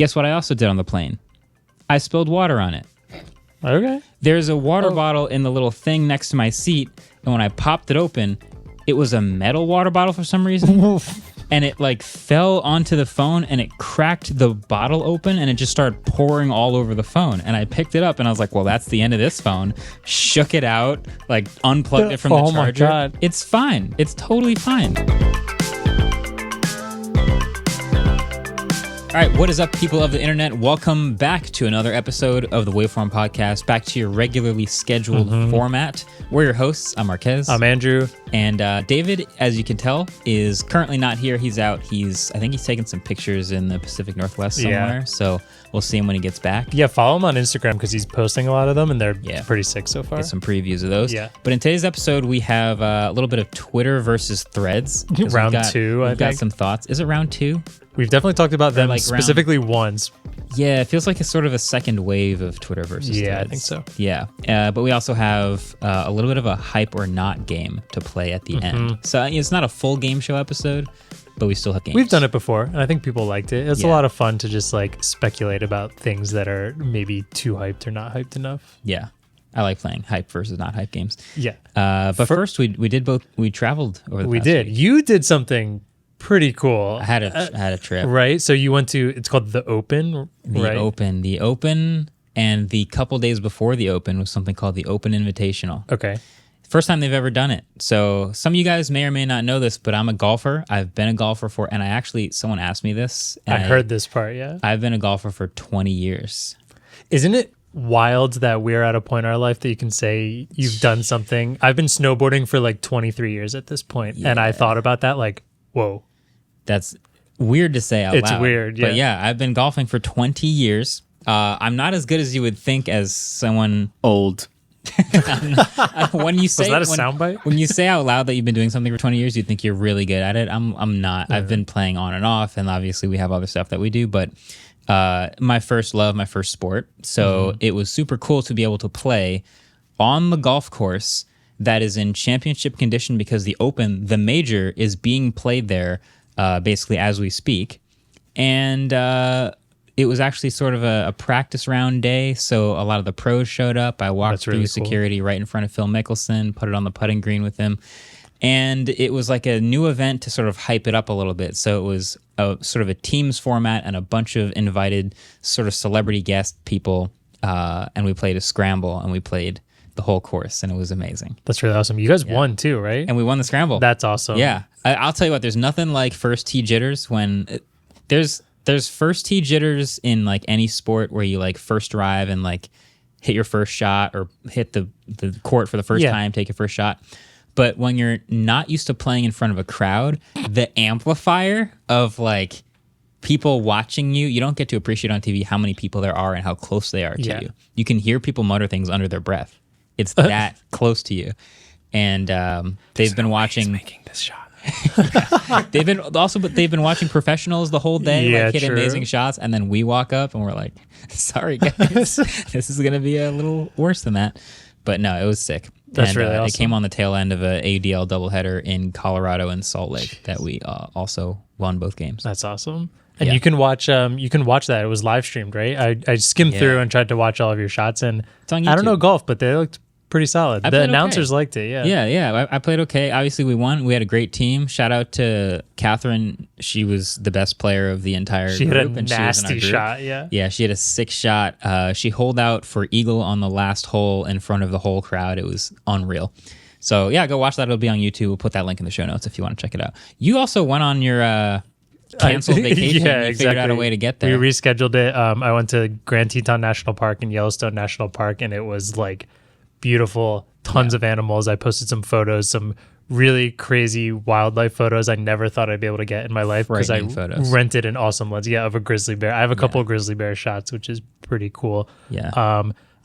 Guess what I also did on the plane? I spilled water on it. Okay. There's a water bottle in the little thing next to my seat, and when I popped it open, it was a metal water bottle for some reason, and it like fell onto the phone, and it cracked the bottle open, and it just started pouring all over the phone. And I picked it up, and I was like, well, that's the end of this phone. Shook it out, like unplugged it from the charger. My God. It's fine. It's totally fine. All right, what is up, people of the internet? Welcome back to another episode of the Waveform podcast, back to your regularly scheduled format. We're your hosts. I'm Marquez. I'm Andrew. And David, as you can tell, is currently not here. He's out. I think he's taking some pictures in the Pacific Northwest somewhere. Yeah. So we'll see him when he gets back. Yeah, follow him on Instagram because he's posting a lot of them, and they're pretty sick so far. Get some previews of those. Yeah. But in today's episode, we have a little bit of Twitter versus Threads. Round two, I think. We've got some thoughts. Is it round two? We've definitely talked about them specifically once. Yeah, it feels like it's sort of a second wave of Twitter versus Threads. Yeah, I think so. Yeah, but we also have a little bit of a hype or not game to play at the end. So it's not a full game show episode, but we still have games. We've done it before, and I think people liked it. It's a lot of fun to just like speculate about things that are maybe too hyped or not hyped enough. Yeah. I like playing hype versus not hype games. Yeah. But first, we did both. We traveled over the past week. You did something pretty cool. I had a trip. Right. So you went to, it's called The Open, right? The Open, and the couple days before the Open was something called the Open Invitational. Okay. First time they've ever done it. So some of you guys may or may not know this, but I'm a golfer. I've been a golfer and someone asked me this. I heard this part, yeah. I've been a golfer for 20 years. Isn't it wild that we're at a point in our life that you can say you've done something? I've been snowboarding for like 23 years at this point, and I thought about that like, whoa. That's weird to say out loud. It's weird, yeah. But yeah, I've been golfing for 20 years. I'm not as good as you would think as someone old. When you say, was that a soundbite? When you say out loud that you've been doing something for 20 years, you think you're really good at it. I'm not. I've been playing on and off, and obviously we have other stuff that we do, but my first love, my first sport. So it was super cool to be able to play on the golf course that is in championship condition because the Open, the major, is being played there basically as we speak. And it was actually sort of a practice round day, so a lot of the pros showed up. I walked through security right in front of Phil Mickelson, put it on the putting green with him. And it was like a new event to sort of hype it up a little bit. So it was sort of a teams format and a bunch of invited sort of celebrity guest people. And we played a scramble, and we played the whole course, and it was amazing. That's really awesome. You guys won too, right? And we won the scramble. That's awesome. Yeah. I'll tell you what, there's nothing like first tee jitters when there's first tee jitters in like any sport where you like first drive and like hit your first shot or hit the court for the first time, take your first shot. But when you're not used to playing in front of a crowd, the amplifier of like people watching you don't get to appreciate on TV how many people there are and how close they are to you. You can hear people mutter things under their breath. It's that close to you. And they've been watching making this shot. They've been watching professionals the whole day, like hit amazing shots, and then we walk up and we're like, sorry guys, this is gonna be a little worse than that. But no, it was sick. That's really awesome. It came on the tail end of a ADL doubleheader in Colorado and Salt Lake that we also won both games. That's awesome. And you can watch that. It was live streamed, right? I skimmed through and tried to watch all of your shots, and it's on YouTube. I don't know golf, but they looked pretty solid. The announcers liked it, Yeah, I played okay. Obviously, we won. We had a great team. Shout out to Catherine. She was the best player of the entire group. She had a and nasty shot, Yeah, she had a 6 shot. She holed out for eagle on the last hole in front of the whole crowd. It was unreal. So, yeah, go watch that. It'll be on YouTube. We'll put that link in the show notes if you want to check it out. You also went on your canceled vacation. You figured out a way to get there. We rescheduled it. I went to Grand Teton National Park and Yellowstone National Park, and it was like beautiful, tons of animals. I posted some photos, some really crazy wildlife photos I never thought I'd be able to get in my life because I rented an awesome lens of a grizzly bear. I have a couple of grizzly bear shots, which is pretty cool.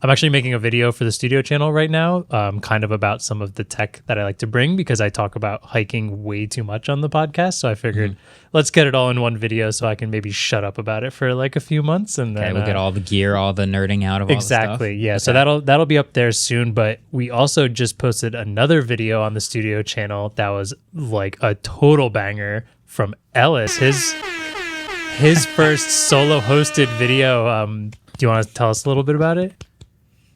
I'm actually making a video for the studio channel right now, kind of about some of the tech that I like to bring because I talk about hiking way too much on the podcast. So I figured let's get it all in one video so I can maybe shut up about it for like a few months. And then we'll get all the gear, all the nerding out of all the stuff. Exactly. Yeah. So that'll be up there soon. But we also just posted another video on the studio channel that was like a total banger from Ellis. his first solo hosted video. Do you want to tell us a little bit about it?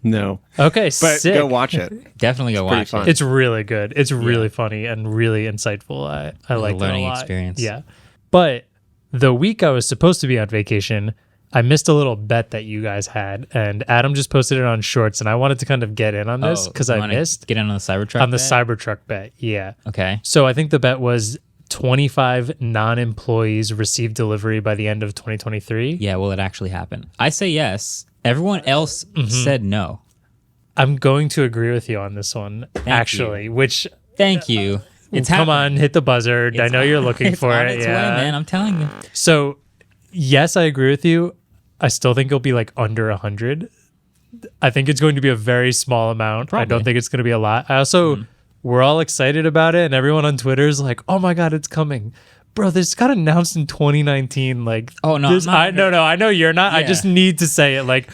No. Okay, But sick. go watch it. Definitely go watch fun. it. It's really good. It's really funny and really insightful. I like it a learning lot. experience. Yeah. But the week I was supposed to be on vacation, I missed a little bet that you guys had, and Adam just posted it on Shorts, and I wanted to kind of get in on this because you I wanna missed get in on the Cybertruck. on the bet? Cybertruck bet. Yeah. Okay. So I think the bet was 25 non-employees receive delivery by the end of 2023. Yeah. Will it actually happen? I say yes. Everyone else said no. I'm going to agree with you on this one, actually, which Thank you. It's come happening. on, hit the buzzer. I know you're looking It's for on it. its Yeah. way, man. I'm telling you. So, yes, I agree with you. I still think it'll be like under 100. I think it's going to be a very small amount. I don't Probably. think it's going to be a lot. I also, we're all excited about it, and everyone on Twitter is like, "Oh my god, it's coming." Bro, this got announced in 2019. Like, Oh, no, this, I'm not- I know you're not. I Yeah. just need to say it. Like,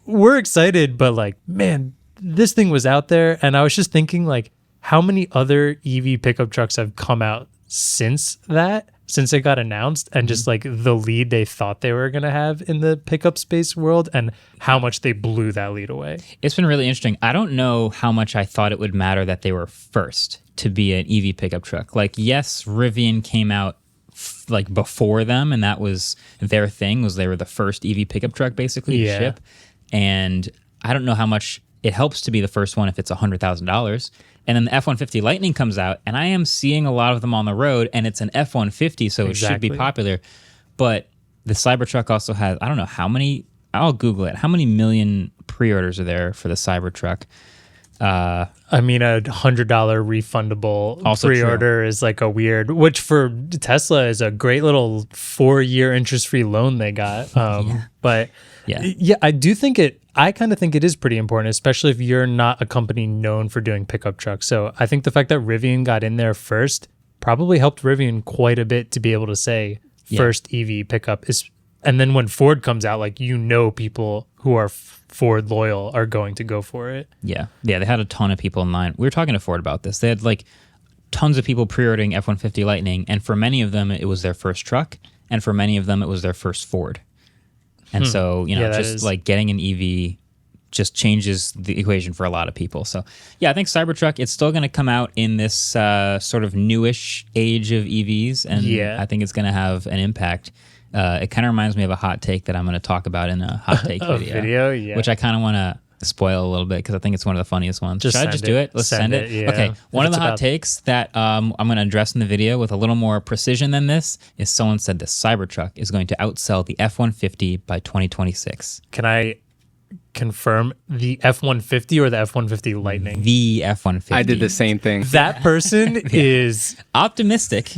we're excited, but like, man, this thing was out there, and I was just thinking, like, how many other EV pickup trucks have come out since it got announced, and just like the lead they thought they were going to have in the pickup space world, and how much they blew that lead away. It's been really interesting. I don't know how much I thought it would matter that they were first to be an EV pickup truck. Like, yes, Rivian came out like before them, and that was their thing, was they were the first EV pickup truck basically to ship. And I don't know how much it helps to be the first one if it's $100,000. And then the F-150 Lightning comes out, and I am seeing a lot of them on the road, and it's an F-150, so it should be popular. But the Cybertruck also has, I don't know how many, I'll Google it, how many million pre-orders are there for the Cybertruck? I mean, $100 refundable Also pre-order is like a weird, which for Tesla is a great little 4-year interest-free loan they got. But yeah, I do think I kind of think it is pretty important, especially if you're not a company known for doing pickup trucks. So I think the fact that Rivian got in there first probably helped Rivian quite a bit to be able to say first EV pickup is. And then when Ford comes out, like, people who are Ford loyal are going to go for it. Yeah. Yeah, they had a ton of people in line. We were talking to Ford about this. They had like tons of people pre-ordering F-150 Lightning, and for many of them, it was their first truck, and for many of them, it was their first Ford. And so, just like getting an EV just changes the equation for a lot of people. So, yeah, I think Cybertruck, it's still going to come out in this sort of newish age of EVs, and I think it's going to have an impact. It kind of reminds me of a hot take that I'm going to talk about in a hot take video, which I kind of want to spoil a little bit because I think it's one of the funniest ones. Should I just do it? Let's send it. Yeah. Okay. One of the hot takes that I'm going to address in the video with a little more precision than this is someone said the Cybertruck is going to outsell the F-150 by 2026. Can I confirm the F-150 or the F-150 Lightning? The F-150. I did the same thing. That person is optimistic,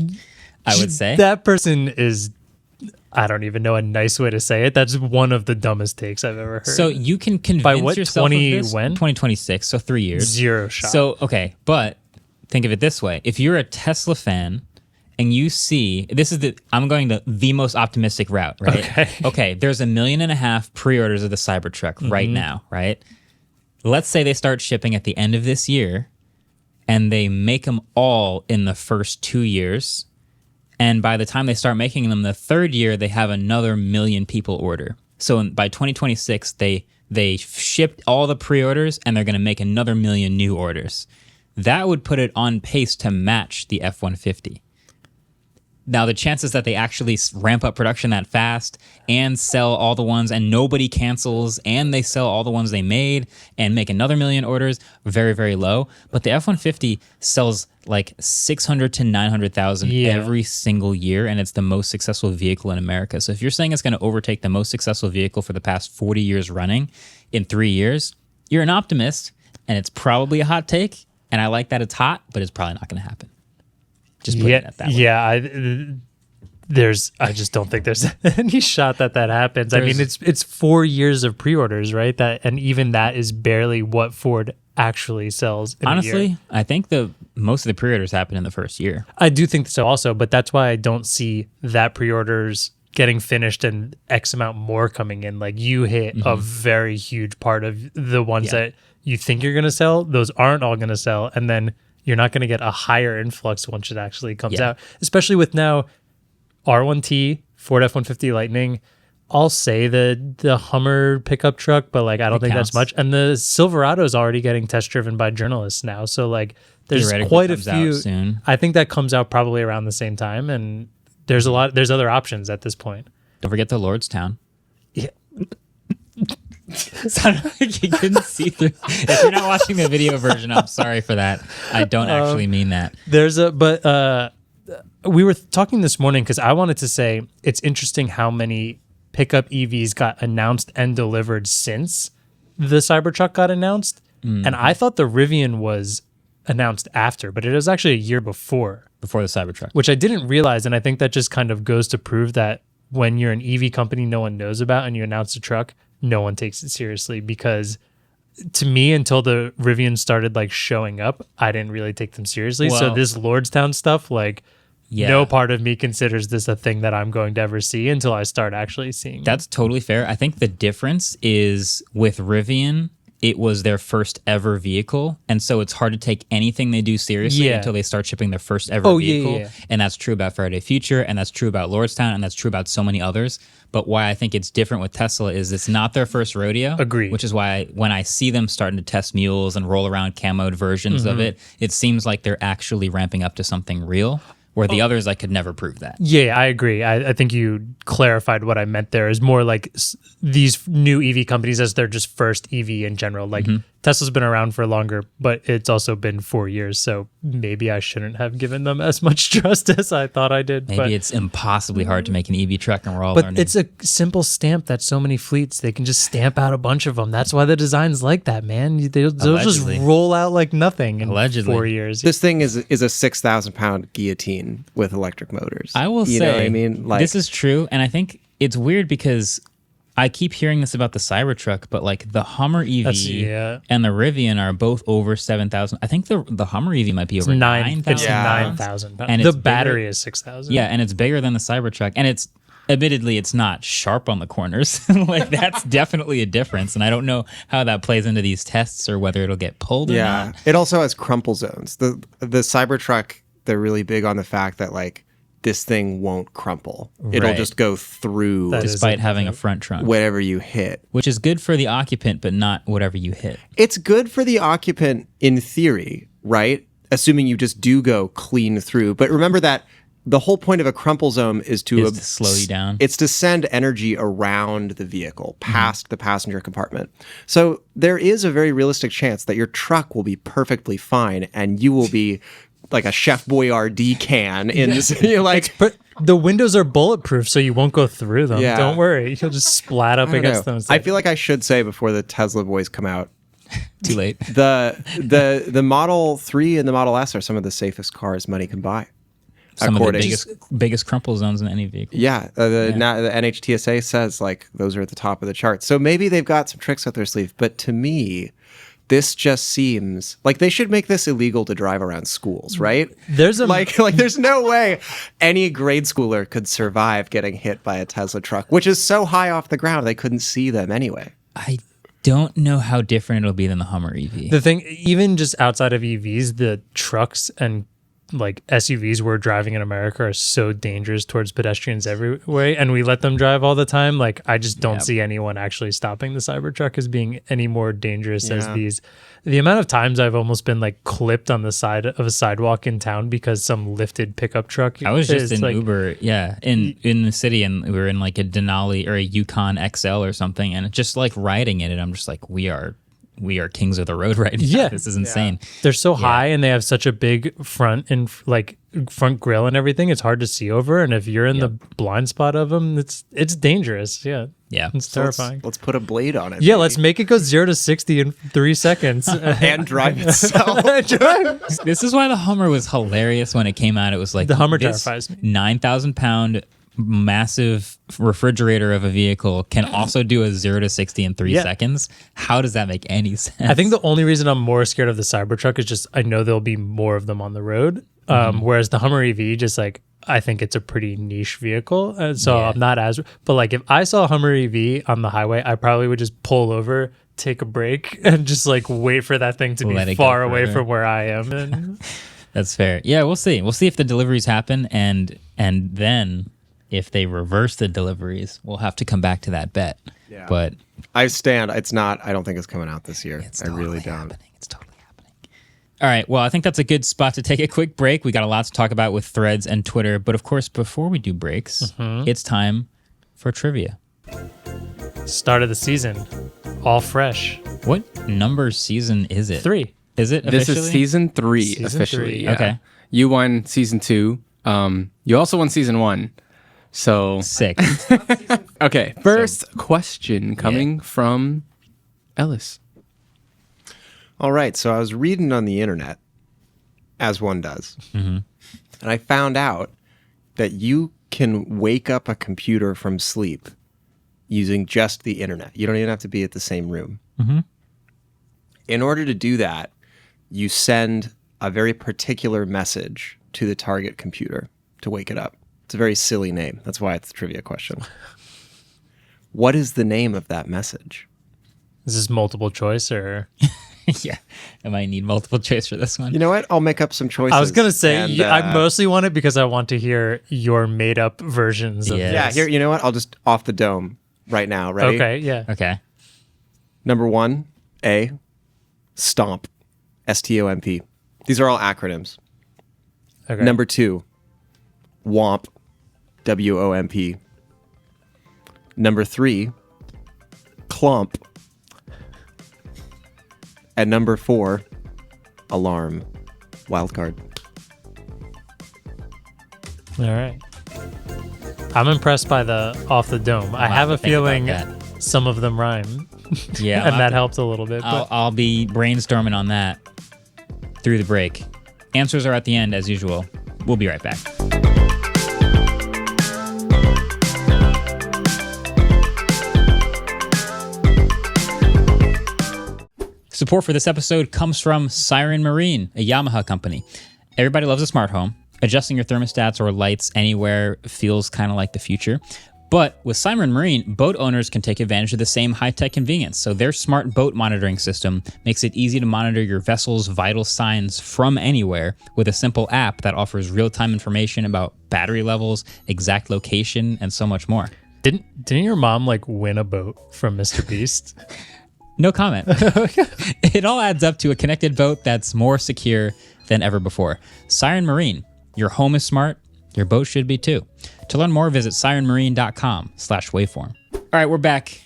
I would say. That person is, I don't even know a nice way to say it. That's one of the dumbest takes I've ever heard. So you can convince By what, yourself 20 of this. when? 2026, so 3 years. Zero shot. So, okay, but think of it this way. If you're a Tesla fan and you see, I'm going the most optimistic route, right? Okay, there's 1.5 million pre-orders of the Cybertruck right now, right? Let's say they start shipping at the end of this year and they make them all in the first 2 years. And by the time they start making them the third year, they have another 1 million people order. So by 2026, they shipped all the pre-orders and they're going to make another 1 million new orders. That would put it on pace to match the F-150. Now, the chances that they actually ramp up production that fast and sell all the ones and nobody cancels and they sell all the ones they made and make another 1 million orders, very, very low. But the F-150 sells like 600 to 900,000 every single year, and it's the most successful vehicle in America. So if you're saying it's going to overtake the most successful vehicle for the past 40 years running in 3 years, you're an optimist, and it's probably a hot take. And I like that it's hot, but it's probably not going to happen. Just putting it that way. Yeah, I just don't think there's any shot that happens. I mean, it's 4 years of pre-orders, right? And even that is barely what Ford actually sells in a year. Honestly, I think most of the pre-orders happen in the first year. I do think so also, but that's why I don't see that pre-orders getting finished and X amount more coming in. Like, you hit a very huge part of the ones that you think you're going to sell. Those aren't all going to sell. And then you're not going to get a higher influx once it actually comes out, especially with now R1T Ford F-150 Lightning. I'll say the Hummer pickup truck, but like I don't think counts. that's much. And the Silverado is already getting test driven by journalists now, so like there's Theoretically quite a comes out few. soon. I think that comes out probably around the same time, and there's other options at this point. Don't forget the Lordstown. Yeah. Sounded like you couldn't see through. If you're not watching the video version, I'm sorry for that. I don't actually mean that. We were talking this morning because I wanted to say it's interesting how many pickup EVs got announced and delivered since the Cybertruck got announced. And I thought the Rivian was announced after, but it was actually a year before the Cybertruck, which I didn't realize. And I think that just kind of goes to prove that when you're an EV company no one knows about and you announce a truck, no one takes it seriously, because to me, until the Rivian started like showing up, I didn't really take them seriously. So Well, this Lordstown stuff, like yeah. no part of me considers this a thing that I'm going to ever see until I start actually seeing it. That's totally fair. I think the difference is with Rivian, it was their first ever vehicle, and so it's hard to take anything they do seriously until they start shipping their first ever vehicle. Yeah. And that's true about Faraday Future, and that's true about Lordstown, and that's true about so many others. But why I think it's different with Tesla is it's not their first rodeo. Agreed. Which is why when I see them starting to test mules and roll around camoed versions of it, it seems like they're actually ramping up to something real. Where the others, I could never prove that. Yeah, I agree. I think you clarified what I meant there is more like these new EV companies as their just first EV in general. Like Tesla's been around for longer, but it's also been 4 years. So maybe I shouldn't have given them as much trust as I thought I did. Maybe it's impossibly hard to make an EV truck, and we're all But learning. it's a simple stamp that so many fleets, they can just stamp out a bunch of them. That's why the design's like that, man. They'll just Allegedly. roll out like nothing in Allegedly. 4 years. This thing is a 6,000-pound guillotine with electric motors. I will you say, know what I mean? Like, this is true, and I think it's weird because I keep hearing this about the Cybertruck, but like the Hummer EV yeah. and the Rivian are both over 7,000. I think the Hummer EV might be over 9,000. It's Yeah. 9,000 pounds. And The it's battery bigger- is 6,000. Yeah, and it's bigger than the Cybertruck, and it's admittedly it's not sharp on the corners. Like that's definitely a difference, and I don't know how that plays into these tests or whether it'll get pulled or yeah. not. It also has crumple zones. The Cybertruck, they're really big on the fact that like this thing won't crumple. It'll Right. just go through That is Despite it. having a front trunk, whatever you hit. which is good for the occupant, but not whatever you hit. It's good for the occupant in theory, right? Assuming you just do go clean through. But remember that the whole point of a crumple zone is to slow you down. It's to send energy around the vehicle, past the passenger compartment. So there is a very realistic chance that your truck will be perfectly fine and you will be like a Chef Boyardee can in you're like But the windows are bulletproof, so you won't go through them. Yeah. Don't worry. You'll just splat up I don't against know. them. I feel like I should say before the Tesla boys come out, Too late. the Model 3 and the Model S are some of the safest cars money can buy. Some of the According- biggest crumple zones in any vehicle. Yeah, the NHTSA says like those are at the top of the chart. So maybe they've got some tricks up their sleeve. But to me, this just seems like they should make this illegal to drive around schools, right? There's a like there's no way any grade schooler could survive getting hit by a Tesla truck, which is so high off the ground they couldn't see them anyway. I don't know how different it'll be than the Hummer EV. the thing, even just outside of EVs, the trucks and like SUVs we're driving in America are so dangerous towards pedestrians every way, and we let them drive all the time. Like I just don't see anyone actually stopping the Cybertruck as being any more dangerous as these. The amount of times I've almost been like clipped on the side of a sidewalk in town because some lifted pickup truck. I was just is, in like, Uber, in the city, and we were in like a Denali or a Yukon XL or something, and just like riding in it, I'm just like, we are kings of the road right now. Yeah. This is insane. They're so high and they have such a big front and like front grill and everything. It's hard to see over, and if you're in the blind spot of them, it's dangerous. Yeah, Yeah. it's So terrifying. let's put a blade on it. Yeah, maybe. let's make it go 0 to 60 in 3 seconds. and drive itself. This is why the Hummer was hilarious when it came out. It was like The Hummer this terrifies me. 9,000-pound massive refrigerator of a vehicle can also do a 0 to 60 in 3 Yeah. seconds. How does that make any sense? I think the only reason I'm more scared of the Cybertruck is just I know there'll be more of them on the road. Whereas the Hummer EV, just like I think it's a pretty niche vehicle, and so Yeah. I'm not as. But like if I saw a Hummer EV on the highway, I probably would just pull over, take a break, and just like wait for that thing to Let it be go far away further. from where I am. And That's fair. Yeah, we'll see. We'll see if the deliveries happen, and then If they reverse the deliveries, we'll have to come back to that bet. Yeah. But It's not. I don't think it's coming out this year. it's I totally really don't. happening. It's totally happening. All right. Well, I think that's a good spot to take a quick break. We got a lot to talk about with Threads and Twitter. But of course, before we do breaks, it's time for trivia. Start of the season, all fresh. What number season is it? 3. Is it This officially? is season 3 Season officially. 3. Yeah. Okay. You won season 2. You also won season 1. So Sick. okay, first question coming from Ellis. All right. So I was reading on the internet, as one does, and I found out that you can wake up a computer from sleep using just the internet. You don't even have to be at the same room. In order to do that, you send a very particular message to the target computer to wake it up. It's a very silly name. That's why it's a trivia question. What is the name of that message? Is this multiple choice or? Yeah. I might need multiple choice for this one. You know what? I'll make up some choices. I was gonna say and, I mostly want it because I want to hear your made up versions of Yeah. Yeah, this. here, you know what? I'll just off the dome right now. Ready? Okay, yeah. Okay. Number 1, A, STOMP, STOMP. These are all acronyms. Okay. Number 2, WOMP, WOMP. Number 3, CLUMP. And number 4, ALARM, wildcard. All right. I'm impressed by the off the dome. I have a to think about feeling that. some of them rhyme, Yeah. and that helped a little bit. But I'll be brainstorming on that through the break. Answers are at the end, as usual. We'll be right back. Support for this episode comes from Siren Marine, a Yamaha company. Everybody loves a smart home. Adjusting your thermostats or lights anywhere feels kind of like the future. But with Siren Marine, boat owners can take advantage of the same high-tech convenience. So their smart boat monitoring system makes it easy to monitor your vessel's vital signs from anywhere with a simple app that offers real-time information about battery levels, exact location, and so much more. didn't your mom like win a boat from Mr. Beast? No comment. It all adds up to a connected boat that's more secure than ever before. Siren Marine, your home is smart, your boat should be too. To learn more, visit sirenmarine.com/waveform. All right, we're back.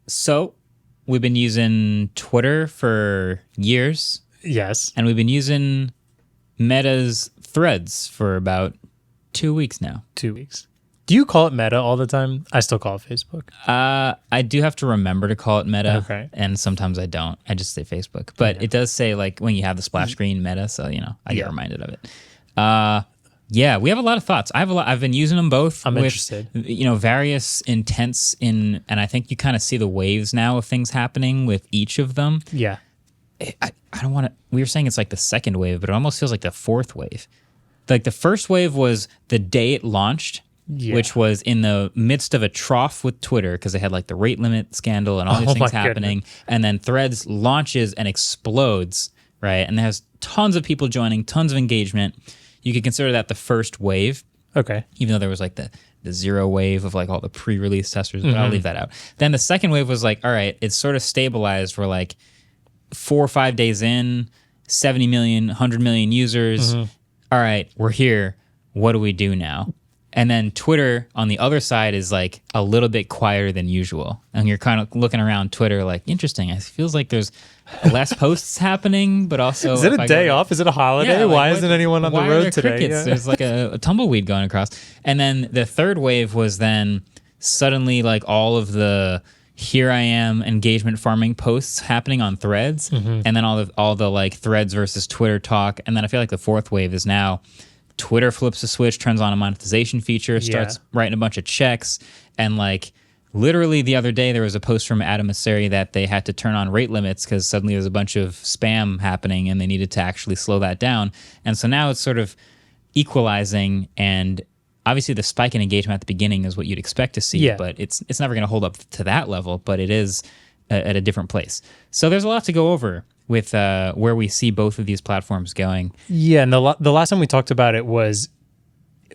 So we've been using Twitter for years, Yes. and we've been using Meta's Threads for about 2 weeks now. 2 weeks. Do you call it Meta all the time? I still call it Facebook. I do have to remember to call it Meta, Okay. and sometimes I don't. I just say Facebook, but it does say like when you have the splash screen Meta, so I get reminded of it. Yeah, we have a lot of thoughts. I've been using them both. I'm with, interested. Various intents and I think you kind of see the waves now of things happening with each of them. Yeah. I don't want to. We were saying it's like the second wave, but it almost feels like the fourth wave. Like the first wave was the day it launched. Yeah. Which was in the midst of a trough with Twitter because they had like the rate limit scandal and all these Oh things my happening. And then Threads launches and explodes, right? And there's tons of people joining, tons of engagement. You could consider that the first wave, Okay. even though there was like the zero wave of like all the pre-release testers, but I'll leave that out. Then the second wave was like, all right, it's sort of stabilized. We're like 4 or 5 days in, 70 million, 100 million users. All right, we're here. What do we do now? And then Twitter on the other side is like a little bit quieter than usual. And you're kind of looking around Twitter like, interesting. It feels like there's less posts happening, but also... Is it if a I go day to- off? Is it a holiday? Yeah, like, Why what- isn't anyone on the why are road there today? crickets? Yeah. There's like a tumbleweed going across. And then the third wave was then suddenly like all of the here I am engagement farming posts happening on Threads, and then all the like Threads versus Twitter talk. And then I feel like the fourth wave is now Twitter flips a switch, turns on a monetization feature, starts writing a bunch of checks, and like literally the other day there was a post from Adam Mosseri that they had to turn on rate limits because suddenly there's a bunch of spam happening and they needed to actually slow that down. And so now it's sort of equalizing, and obviously the spike in engagement at the beginning is what you'd expect to see, but it's never going to hold up to that level, but it is at a different place. So there's a lot to go over with where we see both of these platforms going. Yeah, and the last time we talked about it was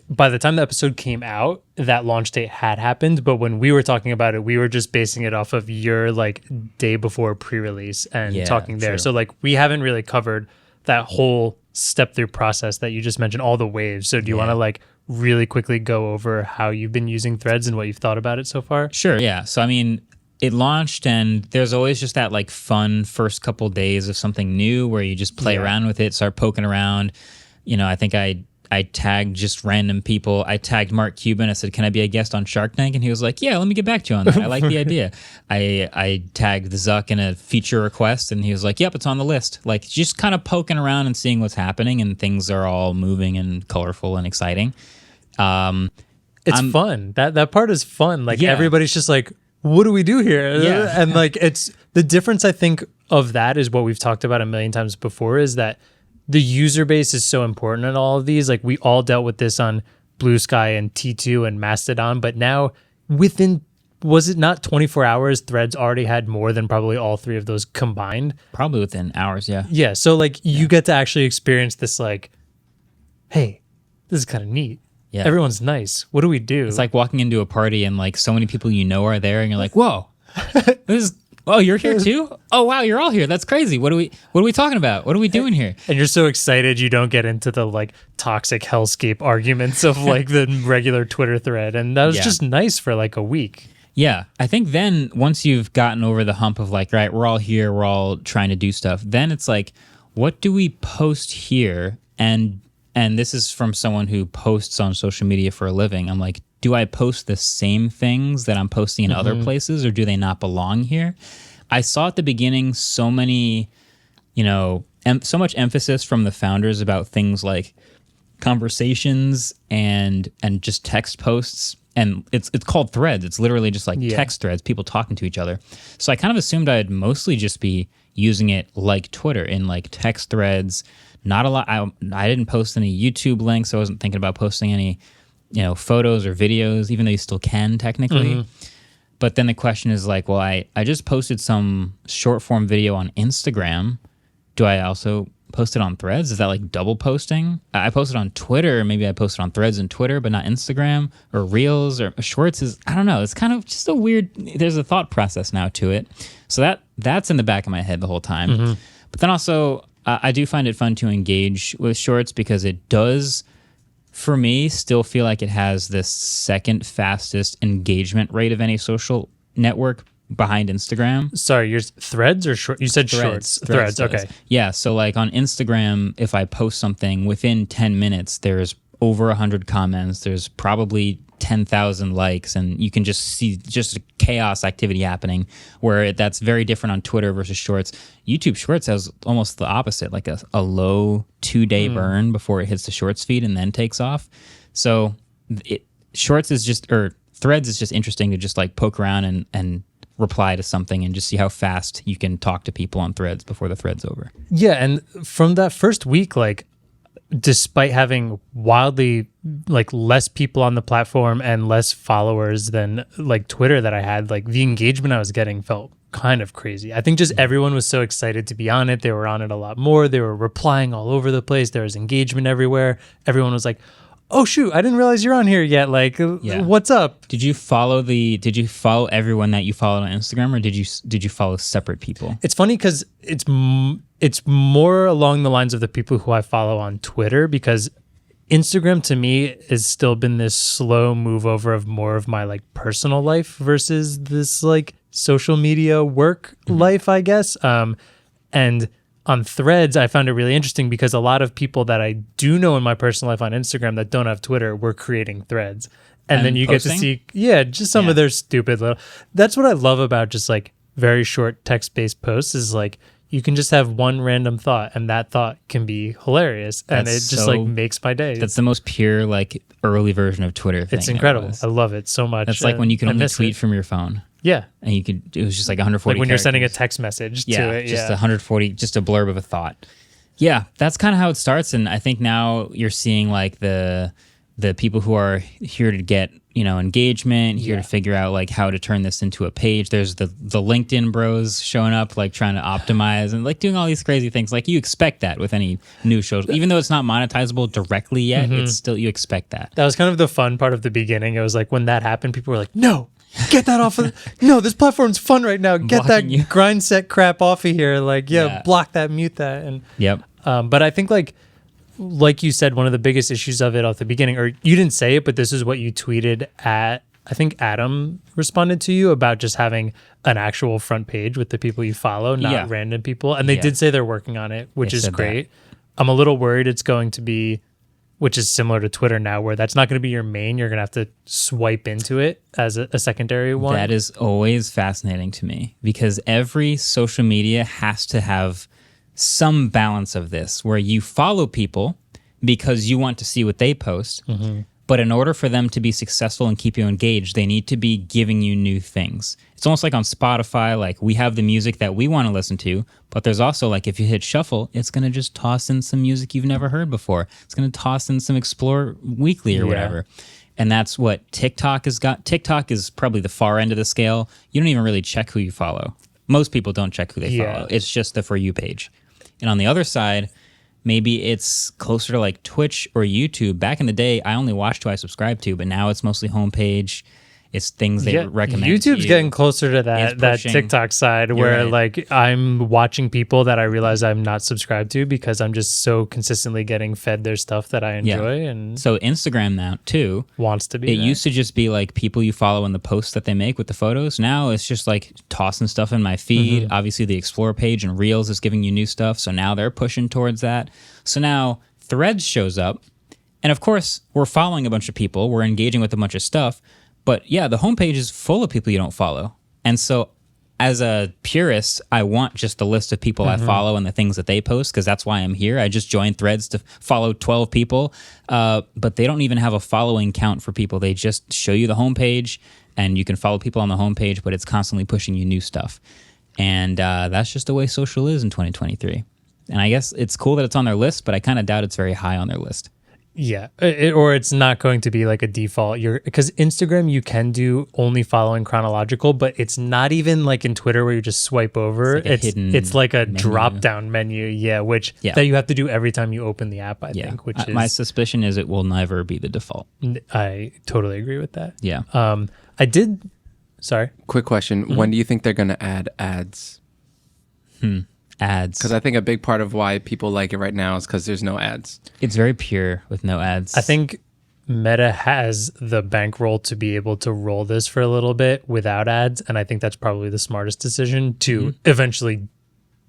by the time the episode came out, that launch date had happened. But when we were talking about it, we were just basing it off of your like day before pre-release and talking there. True. So like we haven't really covered that whole step through process that you just mentioned, all the waves. So do you want to like really quickly go over how you've been using Threads and what you've thought about it so far? Sure. Yeah. So, I mean, it launched and there's always just that like fun first couple days of something new where you just play around with it, start poking around. You know, I think I tagged just random people. I tagged Mark Cuban. I said, can I be a guest on Shark Tank? And he was like, yeah, let me get back to you on that. I like the idea. I tagged Zuck in a feature request and he was like, yep, it's on the list. Like just kind of poking around and seeing what's happening, and things are all moving and colorful and exciting. It's fun. That part is fun. Like Yeah. everybody's just like, what do we do here? Yeah. And like it's the difference I think of that is what we've talked about a million times before, is that the user base is so important in all of these. Like we all dealt with this on Blue Sky and T2 and Mastodon, but now within, was it not 24 hours, Threads already had more than probably all three of those combined? Probably within hours, yeah. Yeah. So like you get to actually experience this like, hey, this is kind of neat. Yeah. Everyone's nice. What do we do? It's like walking into a party and like so many people you know are there and you're like, whoa, this is, oh, you're here too? Oh, wow, you're all here. That's crazy. What are we talking about? What are we doing here? And you're so excited you don't get into the like toxic hellscape arguments of like the regular Twitter thread. And that was just nice for like a week. Yeah. I think then once you've gotten over the hump of like, right, we're all here, we're all trying to do stuff, then it's like, what do we post here? And this is from someone who posts on social media for a living. I'm like, do I post the same things that I'm posting in other places, or do they not belong here? I saw at the beginning so many, so much emphasis from the founders about things like conversations and just text posts. And it's called Threads. It's literally just like text threads, people talking to each other. So I kind of assumed I'd mostly just be using it like Twitter, in like text threads. Not a lot. I didn't post any YouTube links. I wasn't thinking about posting any, photos or videos, even though you still can technically. But then the question is like, well, I just posted some short form video on Instagram. Do I also post it on Threads? Is that like double posting? I posted on Twitter. Maybe I posted on Threads and Twitter, but not Instagram or Reels or Shorts. I don't know. It's kind of just a weird, there's a thought process now to it. So that's in the back of my head the whole time. But then also, I do find it fun to engage with Shorts because it does, for me, still feel like it has the second fastest engagement rate of any social network behind Instagram. Sorry, yours Threads or Short? You said Shorts. Threads. Okay. Yeah. So like on Instagram, if I post something within 10 minutes, there's over 100 comments. There's probably 10,000 likes, and you can just see just a chaos activity happening, where that's very different on Twitter versus Shorts. YouTube Shorts has almost the opposite, like a low 2-day burn before it hits the Shorts feed and then takes off. So Shorts is just, or Threads is just interesting to just like poke around and reply to something and just see how fast you can talk to people on Threads before the thread's over. Yeah, and from that first week, like, despite having wildly like less people on the platform and less followers than like Twitter that I had, like the engagement I was getting felt kind of crazy. I think just everyone was so excited to be on it. They were on it a lot more. They were replying all over the place. There was engagement everywhere. Everyone was like, oh shoot, I didn't realize you're on here yet. Like, what's up? Did you follow everyone that you followed on Instagram, or did you follow separate people? It's funny because it's more along the lines of the people who I follow on Twitter, because Instagram to me has still been this slow move over of more of my like personal life versus this like social media work life, I guess. And on Threads, I found it really interesting because a lot of people that I do know in my personal life on Instagram that don't have Twitter were creating threads. And then you posting? Get to see, just some of their stupid little... That's what I love about just like very short text-based posts, is like you can just have one random thought and that thought can be hilarious. And it just like makes my day. That's the most pure like early version of Twitter thing. It's incredible. I love it so much. It's like when you can only tweet from your phone. Yeah. And it was just like 140 like when characters. you're sending a text message to it. Just 140, just a blurb of a thought. Yeah, that's kind of how it starts. And I think now you're seeing like the people who are here to get engagement, here to figure out like how to turn this into a page. There's the LinkedIn bros showing up, like trying to optimize and like doing all these crazy things. Like you expect that with any new show, even though it's not monetizable directly yet, it's still, you expect that. That was kind of the fun part of the beginning. It was like when that happened, people were like, no, get that off of, no, this platform's fun right now. Get that grind set crap off of here. Like, block that, mute that. And but I think like you said, one of the biggest issues of it at the beginning, or you didn't say it, but this is what you tweeted at, I think Adam responded to you about just having an actual front page with the people you follow, not random people. And they did say they're working on it, which is great. I'm a little worried it's going to be, which is similar to Twitter now, where that's not going to be your main. You're going to have to swipe into it as a secondary one. That is always fascinating to me because every social media has to have some balance of this where you follow people because you want to see what they post. But in order for them to be successful and keep you engaged, they need to be giving you new things. It's almost like on Spotify, like we have the music that we want to listen to, but there's also like if you hit shuffle, it's going to just toss in some music you've never heard before. It's going to toss in some Explore Weekly or whatever. And that's what TikTok has got. TikTok is probably the far end of the scale. You don't even really check who you follow. Most people don't check who they follow. It's just the For You page. And on the other side, maybe it's closer to like Twitch or YouTube. Back in the day, I only watched who I subscribed to, but now it's mostly homepage. It's things they recommend. YouTube's getting closer to that TikTok side where like I'm watching people that I realize I'm not subscribed to because I'm just so consistently getting fed their stuff that I enjoy. And so Instagram now too wants to be. It used to just be like people you follow and the posts that they make with the photos. Now it's just like tossing stuff in my feed. Obviously the Explore page and Reels is giving you new stuff. So now they're pushing towards that. So now Threads shows up. And of course, we're following a bunch of people. We're engaging with a bunch of stuff. But yeah, the homepage is full of people you don't follow. And so as a purist, I want just the list of people I follow and the things that they post because that's why I'm here. I just joined Threads to follow 12 people, but they don't even have a following count for people. They just show you the homepage and you can follow people on the homepage, but it's constantly pushing you new stuff. And that's just the way social is in 2023. And I guess it's cool that it's on their list, but I kind of doubt it's very high on their list. Yeah, or it's not going to be like a default. Because Instagram you can do only following chronological, but it's not even like in Twitter where you just swipe over. It's like a drop down menu, that you have to do every time you open the app. I think, which is my suspicion is it will never be the default. I totally agree with that. Yeah. I did. Sorry. Quick question: When do you think they're going to add ads? Ads, because I think a big part of why people like it right now is because there's no ads. It's very pure with no ads. I think Meta has the bankroll to be able to roll this for a little bit without ads, and I think that's probably the smartest decision to eventually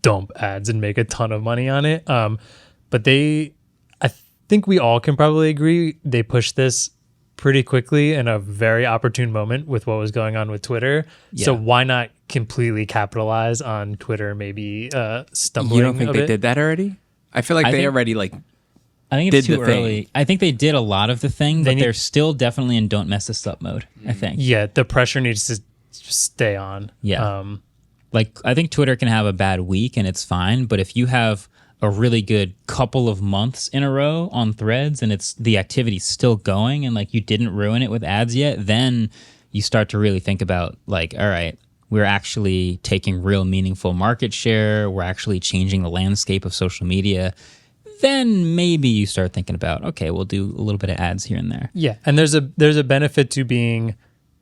dump ads and make a ton of money on it. But I think we all can probably agree they pushed this pretty quickly in a very opportune moment with what was going on with Twitter. So why not completely capitalize on Twitter maybe stumbling? You don't think they did that already? I feel like they already like I think it's too early. I think they did a lot of the thing, but they're still definitely in don't mess this up mode, I think. Yeah, the pressure needs to stay on. Yeah. Like I think Twitter can have a bad week and it's fine, but if you have a really good couple of months in a row on Threads and it's the activity's still going and like you didn't ruin it with ads yet, then you start to really think about like, all right, we're actually taking real meaningful market share. We're actually changing the landscape of social media. Then maybe you start thinking about, okay, we'll do a little bit of ads here and there. Yeah. And there's a benefit to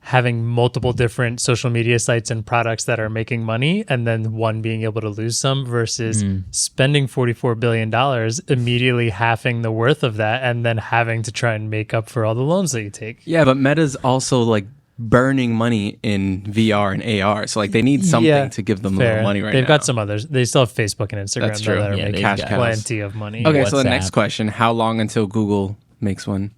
having multiple different social media sites and products that are making money and then one being able to lose some versus spending $44 billion, immediately halving the worth of that and then having to try and make up for all the loans that you take. Yeah, but Meta's also like burning money in VR and AR. So like they need something to give them a little money right now. They've got some others. They still have Facebook and Instagram. That's true. That are making cash plenty of money. Okay, so the next question, how long until Google makes one?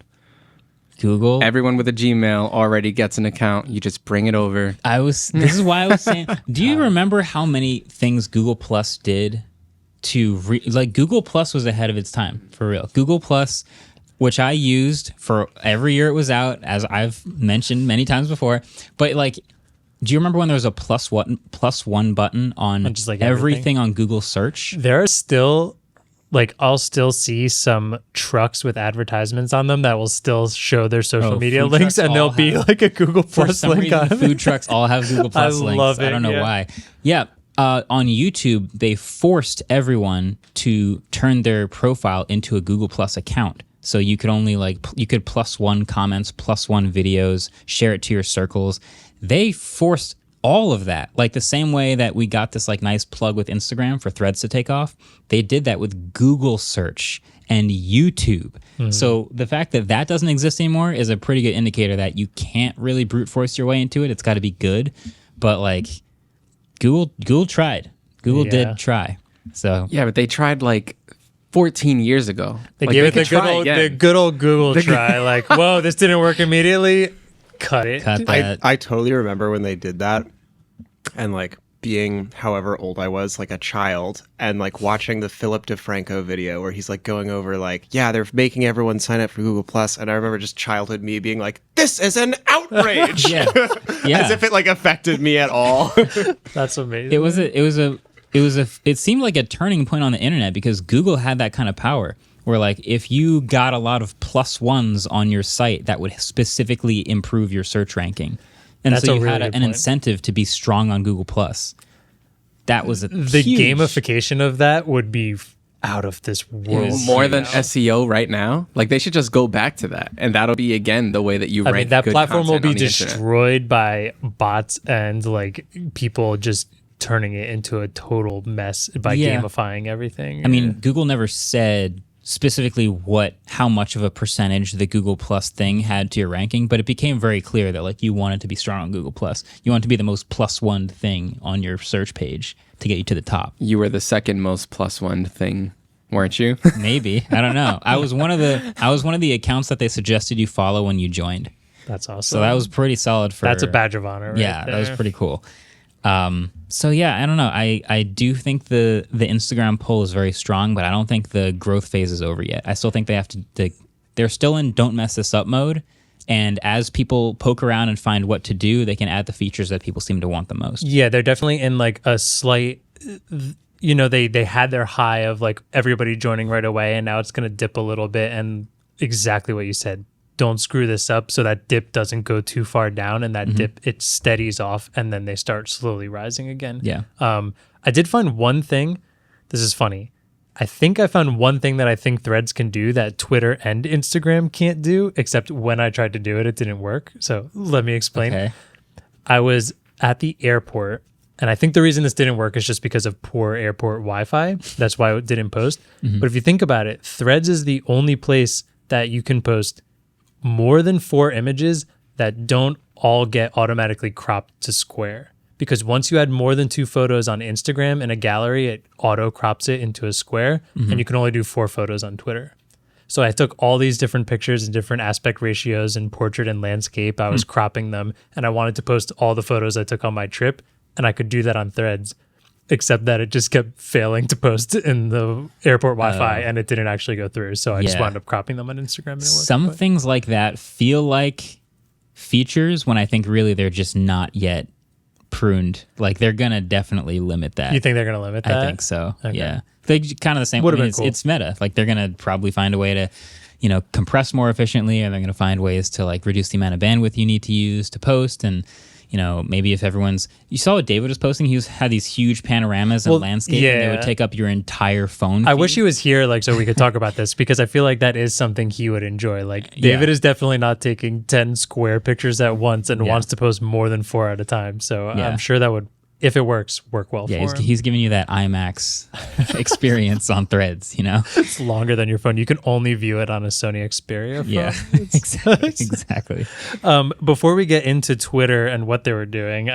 Google. Everyone with a Gmail already gets an account. You just bring it over. This is why I was saying, do you remember how many things Google Plus did to Google Plus was ahead of its time, for real. Google Plus, which I used for every year it was out, as I've mentioned many times before. But like, do you remember when there was a plus one button on just like everything on Google search? There are still like I'll still see some trucks with advertisements on them that will still show their social media links, and there'll be like a Google Plus link on it. Food trucks all have Google Plus links. Love it, I don't know why. Yeah. On YouTube, they forced everyone to turn their profile into a Google Plus account. So you could only you could +1 comments, +1 videos, share it to your circles. They forced all of that, like the same way that we got this like nice plug with Instagram for Threads to take off. They did that with Google search and YouTube. So the fact that that doesn't exist anymore is a pretty good indicator that you can't really brute force your way into it. It's got to be good, but like Google tried. Google did try. So yeah, but they tried like 14 years ago. They gave it the good old Google try. Like, whoa, this didn't work immediately. Cut it. Cut that. I totally remember when they did that, and like being however old I was, like a child, and like watching the Philip DeFranco video where he's like going over like, yeah, they're making everyone sign up for Google Plus, and I remember just childhood me being like, this is an outrage. Yeah. As if it like affected me at all. That's amazing. It seemed like a turning point on the internet because Google had that kind of power where like if you got a lot of +1s on your site, that would specifically improve your search ranking. And so you had an incentive to be strong on Google Plus. That was the gamification of that would be out of this world. More than SEO right now. Like they should just go back to that, and that'll be again the way that you rank. That good platform will be destroyed internet. By bots and like people just turning it into a total mess by gamifying everything. I mean, Google never said specifically how much of a percentage the Google Plus thing had to your ranking, but it became very clear that like you wanted to be strong on Google Plus. You wanted to be the most +1 thing on your search page to get you to the top. You were the second most +1 thing, weren't you? Maybe. I don't know. I was one of the accounts that they suggested you follow when you joined. That's awesome. So that was pretty solid That's a badge of honor, right? Yeah, that was pretty cool. So yeah, I don't know. I do think the Instagram pull is very strong, but I don't think the growth phase is over yet. I still think they have to. They're still in don't mess this up mode, and as people poke around and find what to do, they can add the features that people seem to want the most. Yeah, they're definitely in like a slight. You know, they had their high of like everybody joining right away, and now it's going to dip a little bit. And exactly what you said. Don't screw this up so that dip doesn't go too far down, and that dip, it steadies off, and then they start slowly rising again. Yeah. I did find one thing. This is funny. I think I found one thing that I think Threads can do that Twitter and Instagram can't do, except when I tried to do it, it didn't work. So let me explain. Okay. I was at the airport, and I think the reason this didn't work is just because of poor airport Wi-Fi. That's why it didn't post. But if you think about it, Threads is the only place that you can post more than 4 images that don't all get automatically cropped to square. Because once you add more than 2 photos on Instagram in a gallery, it auto crops it into a square, and you can only do 4 photos on Twitter. So I took all these different pictures and different aspect ratios and portrait and landscape. I was cropping them, and I wanted to post all the photos I took on my trip, and I could do that on Threads. Except that it just kept failing to post in the airport Wi-Fi, and it didn't actually go through. So I just wound up cropping them on Instagram. And Some things like that feel like features when I think really they're just not yet pruned. Like they're gonna definitely limit that. You think they're gonna limit that? I think so. Okay. Yeah, they kind of the same. Would have been cool. It's meta. Like they're gonna probably find a way to, compress more efficiently, and they're gonna find ways to like reduce the amount of bandwidth you need to use to post and. Maybe if you saw what David was posting, he had these huge panoramas and landscape, and they would take up your entire phone feed. I wish he was here, so we could talk about this, because I feel like that is something he would enjoy. David is definitely not taking 10 square pictures at once and wants to post more than 4 at a time. So I'm sure that would, if it work well for him. He's giving you that IMAX experience on Threads, It's longer than your phone. You can only view it on a Sony Xperia phone. Yeah, exactly. Before we get into Twitter and what they were doing,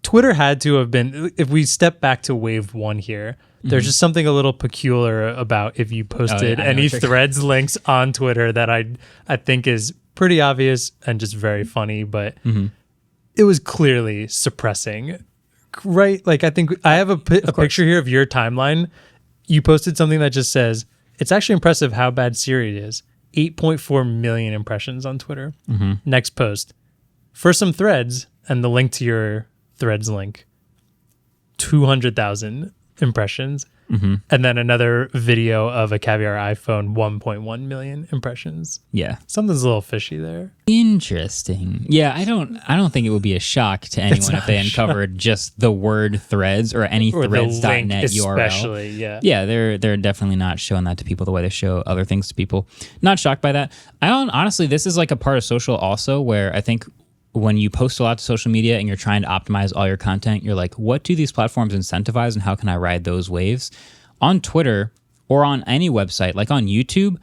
Twitter had to have been, if we step back to wave 1 here, there's just something a little peculiar about if you posted any Threads links on Twitter that I think is pretty obvious and just very funny, but... It was clearly suppressing, right? I think I have a picture here of your timeline. You posted something that just says, it's actually impressive how bad Siri is. 8.4 million impressions on Twitter. Next post. For some threads, and the link to your Threads link, 200,000 impressions. And then another video of a caviar iPhone, 1.1 million impressions. Yeah. Something's a little fishy there. Interesting. Yeah, I don't think it would be a shock to anyone if they uncovered just the word threads or any Or the link threads.net URL. especially, yeah. Yeah, they're definitely not showing that to people the way they show other things to people. Not shocked by that. Honestly, this is like a part of social also where I think when you post a lot to social media and you're trying to optimize all your content, you're like, what do these platforms incentivize and how can I ride those waves? On Twitter or on any website, like on YouTube,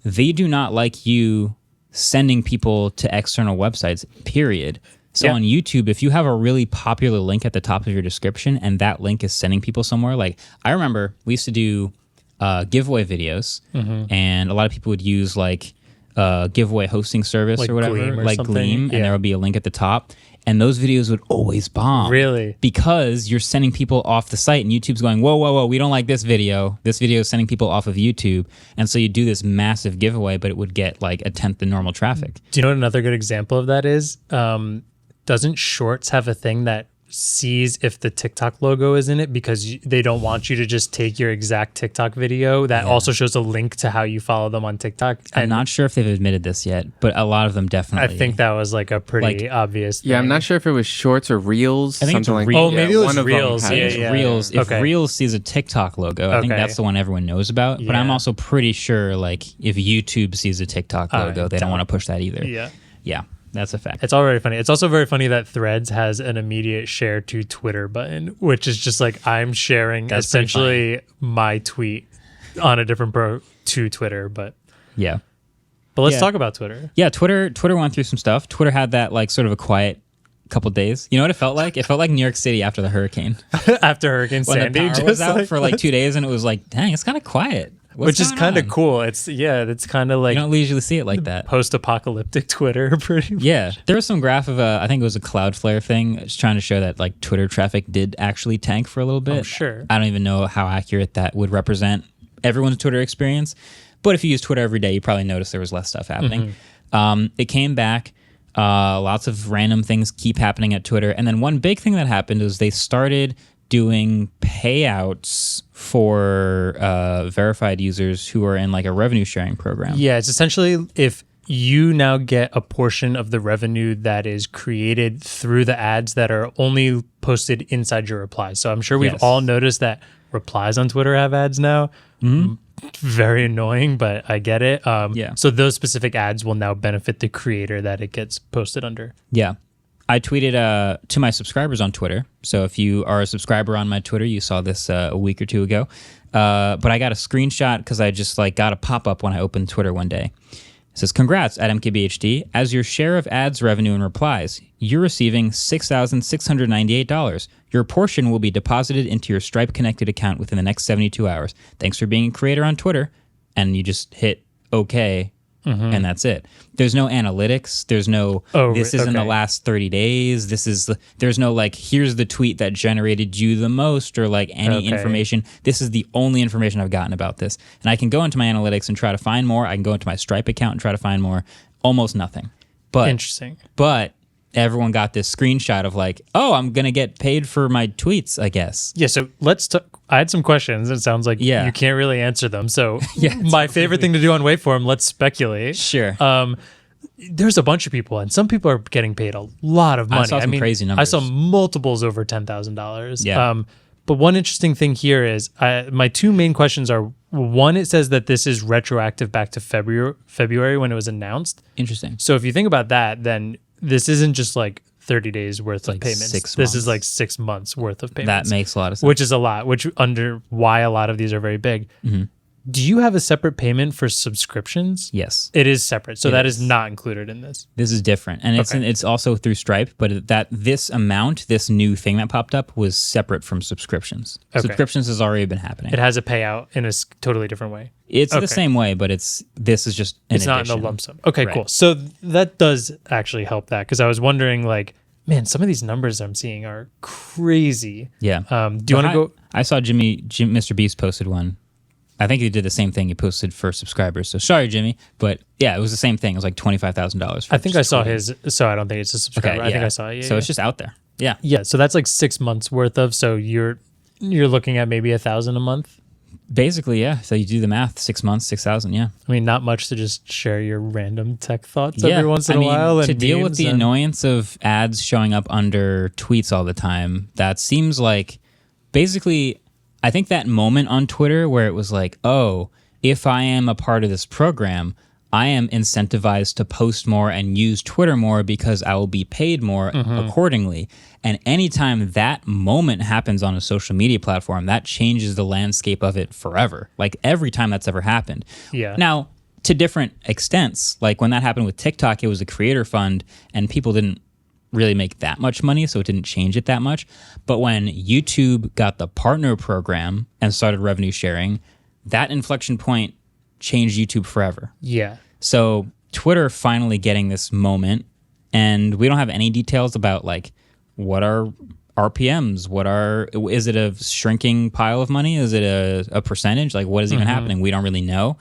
they do not like you sending people to external websites, period. So on YouTube, if you have a really popular link at the top of your description and that link is sending people somewhere, like I remember we used to do giveaway videos and a lot of people would use like giveaway hosting service Like or whatever, Gleam or like something? Gleam, and there would be a link at the top. And those videos would always bomb. Really? Because you're sending people off the site and YouTube's going, whoa, whoa, whoa, we don't like this video. This video is sending people off of YouTube. And so you do this massive giveaway, but it would get like a tenth the normal traffic. Do you know what another good example of that is? Doesn't Shorts have a thing that sees if the TikTok logo is in it because they don't want you to just take your exact TikTok video that also shows a link to how you follow them on TikTok? I'm not sure if they've admitted this yet, but a lot of them I definitely. think that was like a pretty obvious thing. Yeah, I'm not sure if it was Shorts or Reels. I think it's something like Reels. Oh, maybe it was one of them Reels. had Yeah, it. yeah. Reels. If Okay. Reels sees a TikTok logo, I think Okay. that's the one everyone knows about. But I'm Yeah. also pretty sure, like, if YouTube sees a TikTok logo, they don't want to push that either. Yeah. Yeah, that's a fact. It's all very funny. It's also very funny that Threads has an immediate share to Twitter button, which is just like I'm sharing That's pretty essentially my tweet on a different to Twitter. But Yeah. let's Yeah. talk about Twitter. Yeah, Twitter went through some stuff. Twitter had that like sort of a quiet couple days. You know what it felt like? It felt like New York City after the hurricane. After Hurricane When Sandy, the power just was out like- for like 2 days and it was like, dang, it's kind of quiet. What's which is going kind of on? cool. It's kind of like You don't usually see it like that. post-apocalyptic Twitter, pretty much. Yeah, there was some graph of I think it was a Cloudflare thing. It's trying to show that like Twitter traffic did actually tank for a little bit. sure. I don't even know how accurate that would represent everyone's Twitter experience. But if you use Twitter every day, you probably notice there was less stuff happening. It came back. Lots of random things keep happening at Twitter. And then one big thing that happened was they started doing payouts for verified users who are in like a revenue sharing program. Yeah, it's essentially if you now get a portion of the revenue that is created through the ads that are only posted inside your replies. So I'm sure we've Yes. all noticed that replies on Twitter have ads now. Very annoying, but I get it. Yeah. So those specific ads will now benefit the creator that it gets posted under. Yeah. I tweeted to my subscribers on Twitter. So if you are a subscriber on my Twitter, you saw this a week or two ago. But I got a screenshot because I just like got a pop-up when I opened Twitter one day. It says, congrats at MKBHD. As your share of ads revenue and replies, you're receiving $6,698. Your portion will be deposited into your Stripe connected account within the next 72 hours. Thanks for being a creator on Twitter. And you just hit OK. And that's it. There's no analytics. There's no, this is in the last 30 days. There's no like, here's the tweet that generated you the most or like any information. This is the only information I've gotten about this. And I can go into my analytics and try to find more. I can go into my Stripe account and try to find more. Almost nothing. But Interesting. But everyone got this screenshot of like, oh, I'm going to get paid for my tweets, I guess. Yeah, so let's talk. I had some questions. It sounds like Yeah. you can't really answer them. So Yeah, my favorite thing to do on Waveform, let's speculate. Sure. There's a bunch of people, and some people are getting paid a lot of money. saw some crazy numbers. I saw multiples over $10,000. Yeah. But one interesting thing here is my two main questions are, one, it says that this is retroactive back to February when it was announced. Interesting. So if you think about that, then this isn't just like 30 days worth of like payments. 6 This is months. like 6 months worth of That payments. makes a lot of sense. Which is a lot, which under why a lot of these are very big. Do you have a separate payment for subscriptions? Yes. It is separate. So that is is. not included in this. This is different, and it's also through Stripe. But this amount, this new thing that popped up, was separate from subscriptions. Okay. Subscriptions has already been happening. It has a payout in a totally different way. It's Okay. the same way, but this is just an It's not in addition. the lump sum. Okay, Right. cool. So that does actually help that, because I was wondering, like, man, some of these numbers I'm seeing are crazy. Yeah. Do you want to go? I saw Mr. Beast posted one. I think he did the same thing. He posted for subscribers. So sorry, Jimmy, but yeah, it was the same thing. It was like $25,000. I think I saw his. So I don't think it's a subscriber. I think I saw it. Yeah, so yeah. it's just out there. Yeah. Yeah, so that's like 6 months worth of. So you're looking at maybe 1,000 a month. Basically, yeah. So you do the math, 6 months, 6,000, yeah. I mean, not much to just share your random tech thoughts every once in a while. To And deal with the and... annoyance of ads showing up under tweets all the time, that seems like basically, I think that moment on Twitter where it was like, oh, if I am a part of this program, I am incentivized to post more and use Twitter more because I will be paid more accordingly. And anytime that moment happens on a social media platform, that changes the landscape of it forever. Like every time that's ever happened. Yeah. Now, to different extents, like when that happened with TikTok, it was a creator fund and people didn't really make that much money, so it didn't change it that much. But when YouTube got the partner program and started revenue sharing, that inflection point changed YouTube forever. Yeah. So Twitter finally getting this moment, and we don't have any details about like what are RPMs, is it a shrinking pile of money? Is it a percentage? Like what is even happening? We don't really know.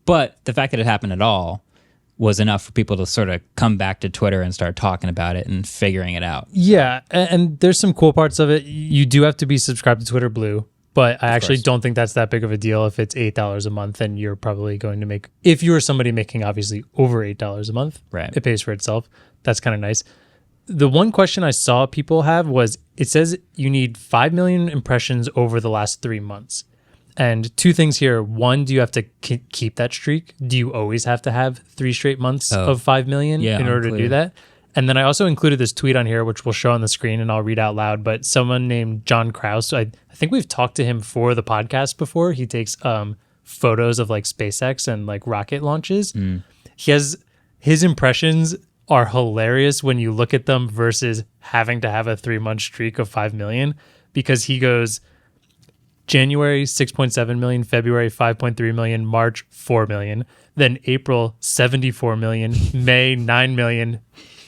But the fact that it happened at all was enough for people to sort of come back to Twitter and start talking about it and figuring it out. Yeah. And there's some cool parts of it. You do have to be subscribed to Twitter Blue. But I actually don't think that's that big of a deal. If it's $8 a month, then you're probably going to make, if you are somebody making obviously over $8 a month, right, it pays for itself. That's kind of nice. The one question I saw people have was, it says you need 5 million impressions over the last 3 months. And two things here. One, do you have to keep that streak? Do you always have to have 3 straight months of 5 million in order to do that? And then I also included this tweet on here, which we'll show on the screen and I'll read out loud. But someone named John Krause, I think we've talked to him for the podcast before. He takes photos of like SpaceX and like rocket launches. He has, his impressions are hilarious when you look at them versus having to have a 3-month streak of 5 million, because he goes January 6.7 million, February 5.3 million, March 4 million, then April 74 million, May 9 million,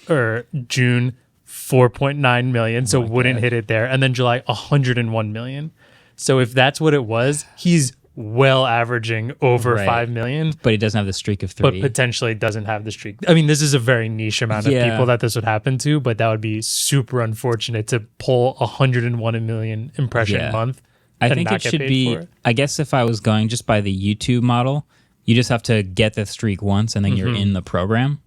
or June 4.9 million, so wouldn't hit it there, and then July 101 million. So if that's what it was, he's well averaging over 5 million, but he doesn't have the streak of 3, but potentially doesn't have the streak. I mean, this is a very niche amount of people that this would happen to, but that would be super unfortunate to pull 101 million impression month. I think it should be, I guess if I was going just by the YouTube model, you just have to get the streak once and then you're in the program.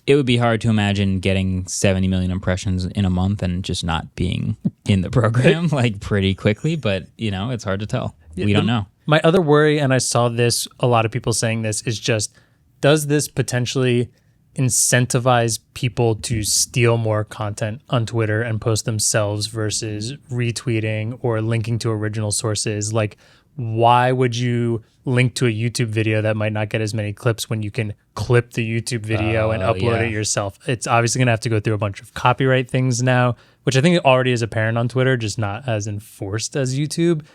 It would be hard to imagine getting 70 million impressions in a month and just not being in the program like pretty quickly, but you know, it's hard to tell. We don't know. My other worry, and I saw this, a lot of people saying this, is just, does this potentially incentivize people to steal more content on Twitter and post themselves versus retweeting or linking to original sources? Like, why would you link to a YouTube video that might not get as many clips when you can clip the YouTube video and upload it yourself? It's obviously going to have to go through a bunch of copyright things now, which I think already is apparent on Twitter, just not as enforced as YouTube.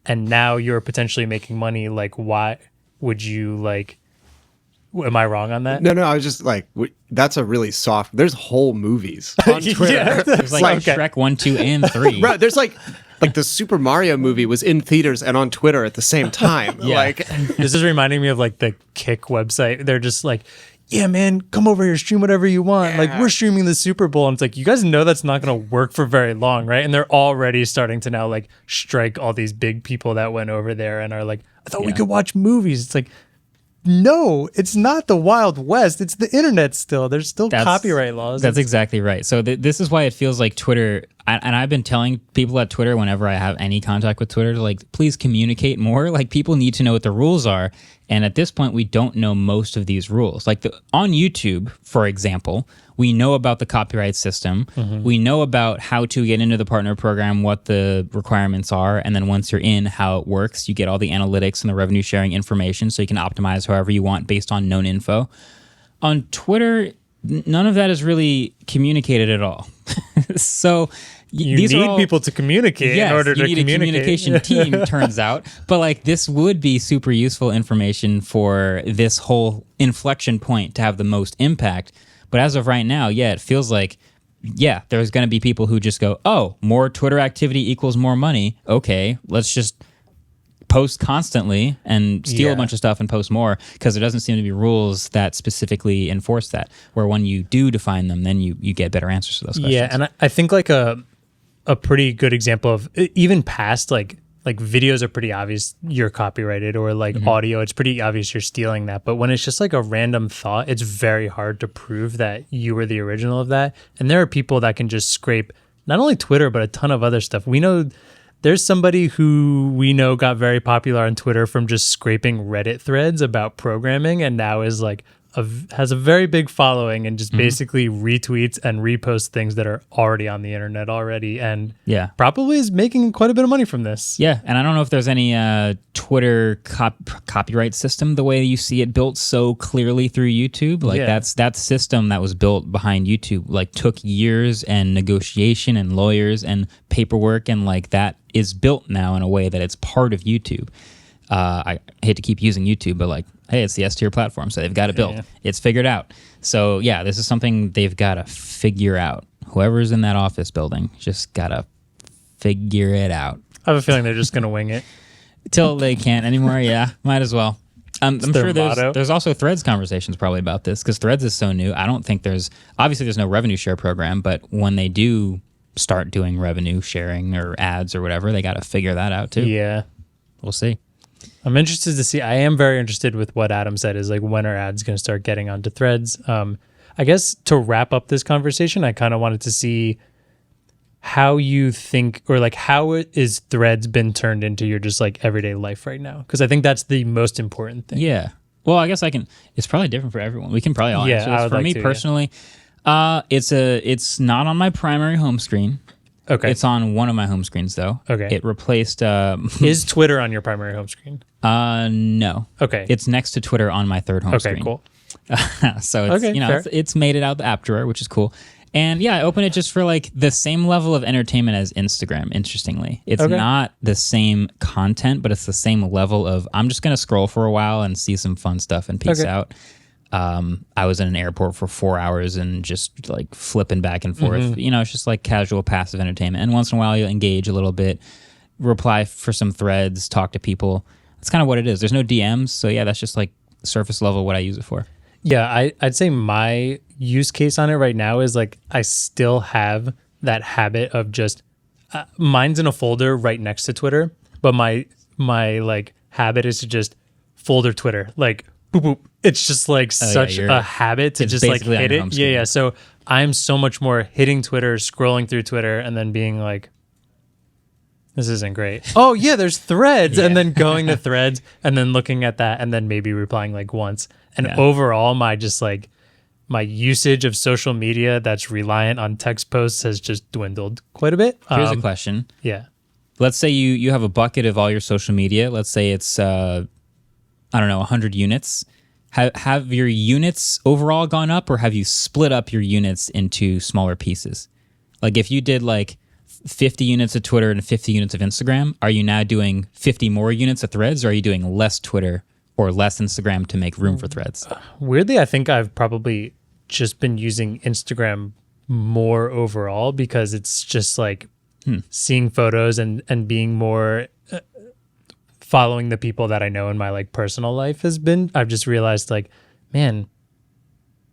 And now you're potentially making money. Like, why would you like, am I wrong on that? No, I was just like, that's a really soft, there's whole movies on Twitter. There's like Shrek 1, 2, and 3. Right, there's like the Super Mario movie was in theaters and on Twitter at the same time. Like, this is reminding me of like the Kick website. They're just like, yeah, man, come over here, stream whatever you want. Like, we're streaming the Super Bowl. And it's like, you guys know that's not going to work for very long, right? And they're already starting to now like strike all these big people that went over there and are like, I thought we could watch movies. It's like, no, it's not the Wild West. It's the internet still. There's still copyright laws. That's exactly right. So this is why it feels like Twitter, and I've been telling people at Twitter whenever I have any contact with Twitter, to like, please communicate more. Like, people need to know what the rules are. And at this point, we don't know most of these rules. Like on YouTube, for example, we know about the copyright system. We know about how to get into the partner program, what the requirements are. And then once you're in, how it works. You get all the analytics and the revenue sharing information so you can optimize however you want based on known info. On Twitter, none of that is really communicated at all. So you need people to communicate in order to communicate. You need a communication team, turns out. But like, this would be super useful information for this whole inflection point to have the most impact. But as of right now, it feels like, there's going to be people who just go, oh, more Twitter activity equals more money. Okay, let's just post constantly and steal a bunch of stuff and post more, because there doesn't seem to be rules that specifically enforce that, where when you do define them, then you get better answers to those questions. Yeah, and I think like a pretty good example of even past like like videos are pretty obvious you're copyrighted, or like audio, it's pretty obvious you're stealing that. But when it's just like a random thought, it's very hard to prove that you were the original of that. And there are people that can just scrape not only Twitter, but a ton of other stuff. We know there's somebody who we know got very popular on Twitter from just scraping Reddit threads about programming, and now is like has a very big following and just basically retweets and reposts things that are already on the internet already, and probably is making quite a bit of money from this. Yeah, and I don't know if there's any Twitter copyright system the way you see it built so clearly through YouTube. Like that system that was built behind YouTube like took years and negotiation and lawyers and paperwork, and like that is built now in a way that it's part of YouTube. I hate to keep using YouTube, but like, hey, it's the S tier platform, so they've got it built. Yeah. It's figured out. So yeah, this is something they've got to figure out. Whoever's in that office building just got to figure it out. I have a feeling they're just going to wing it. Till they can't anymore, yeah. Might as well. I'm sure there's also Threads conversations probably about this, because Threads is so new. I don't think there's no revenue share program, but when they do start doing revenue sharing or ads or whatever, they got to figure that out too. Yeah. We'll see. I'm interested to see. I am very interested with what Adam said, is like, when are ads going to start getting onto Threads? I guess to wrap up this conversation, I kind of wanted to see how you think, or like how is Threads been turned into your just like everyday life right now? Because I think that's the most important thing. Yeah. Well, I guess it's probably different for everyone. We can probably all answer this. For me personally, it's not on my primary home screen. Okay. It's on one of my home screens, though. Okay. It replaced... Is Twitter on your primary home screen? No. Okay. It's next to Twitter on my third home screen. Okay, cool. So it's, it's made it out the app drawer, which is cool. And yeah, I open it just for like the same level of entertainment as Instagram, interestingly. It's not the same content, but it's the same level of, I'm just going to scroll for a while and see some fun stuff and peace out. I was in an airport for 4 hours and just like flipping back and forth. You know, it's just like casual, passive entertainment. And once in a while, you'll engage a little bit, reply for some threads, talk to people. That's kind of what it is. There's no DMs. So yeah, that's just like surface level what I use it for. Yeah, I'd say my use case on it right now is like, I still have that habit of just, mine's in a folder right next to Twitter, but my like habit is to just folder Twitter, like, boop, boop. It's just like such a habit to just like hit it. Yeah. So I'm so much more hitting Twitter, scrolling through Twitter, and then being like, this isn't great. Oh yeah, there's Threads. And then going to Threads and then looking at that and then maybe replying like once. And overall, my usage of social media that's reliant on text posts has just dwindled quite a bit. Here's a question. Yeah. Let's say you have a bucket of all your social media. Let's say it's, 100 units. Have your units overall gone up, or have you split up your units into smaller pieces? Like if you did like 50 units of Twitter and 50 units of Instagram, are you now doing 50 more units of Threads, or are you doing less Twitter or less Instagram to make room for Threads? Weirdly, I think I've probably just been using Instagram more overall, because it's just like seeing photos and being more... following the people that I know in my like personal life I've just realized like, man,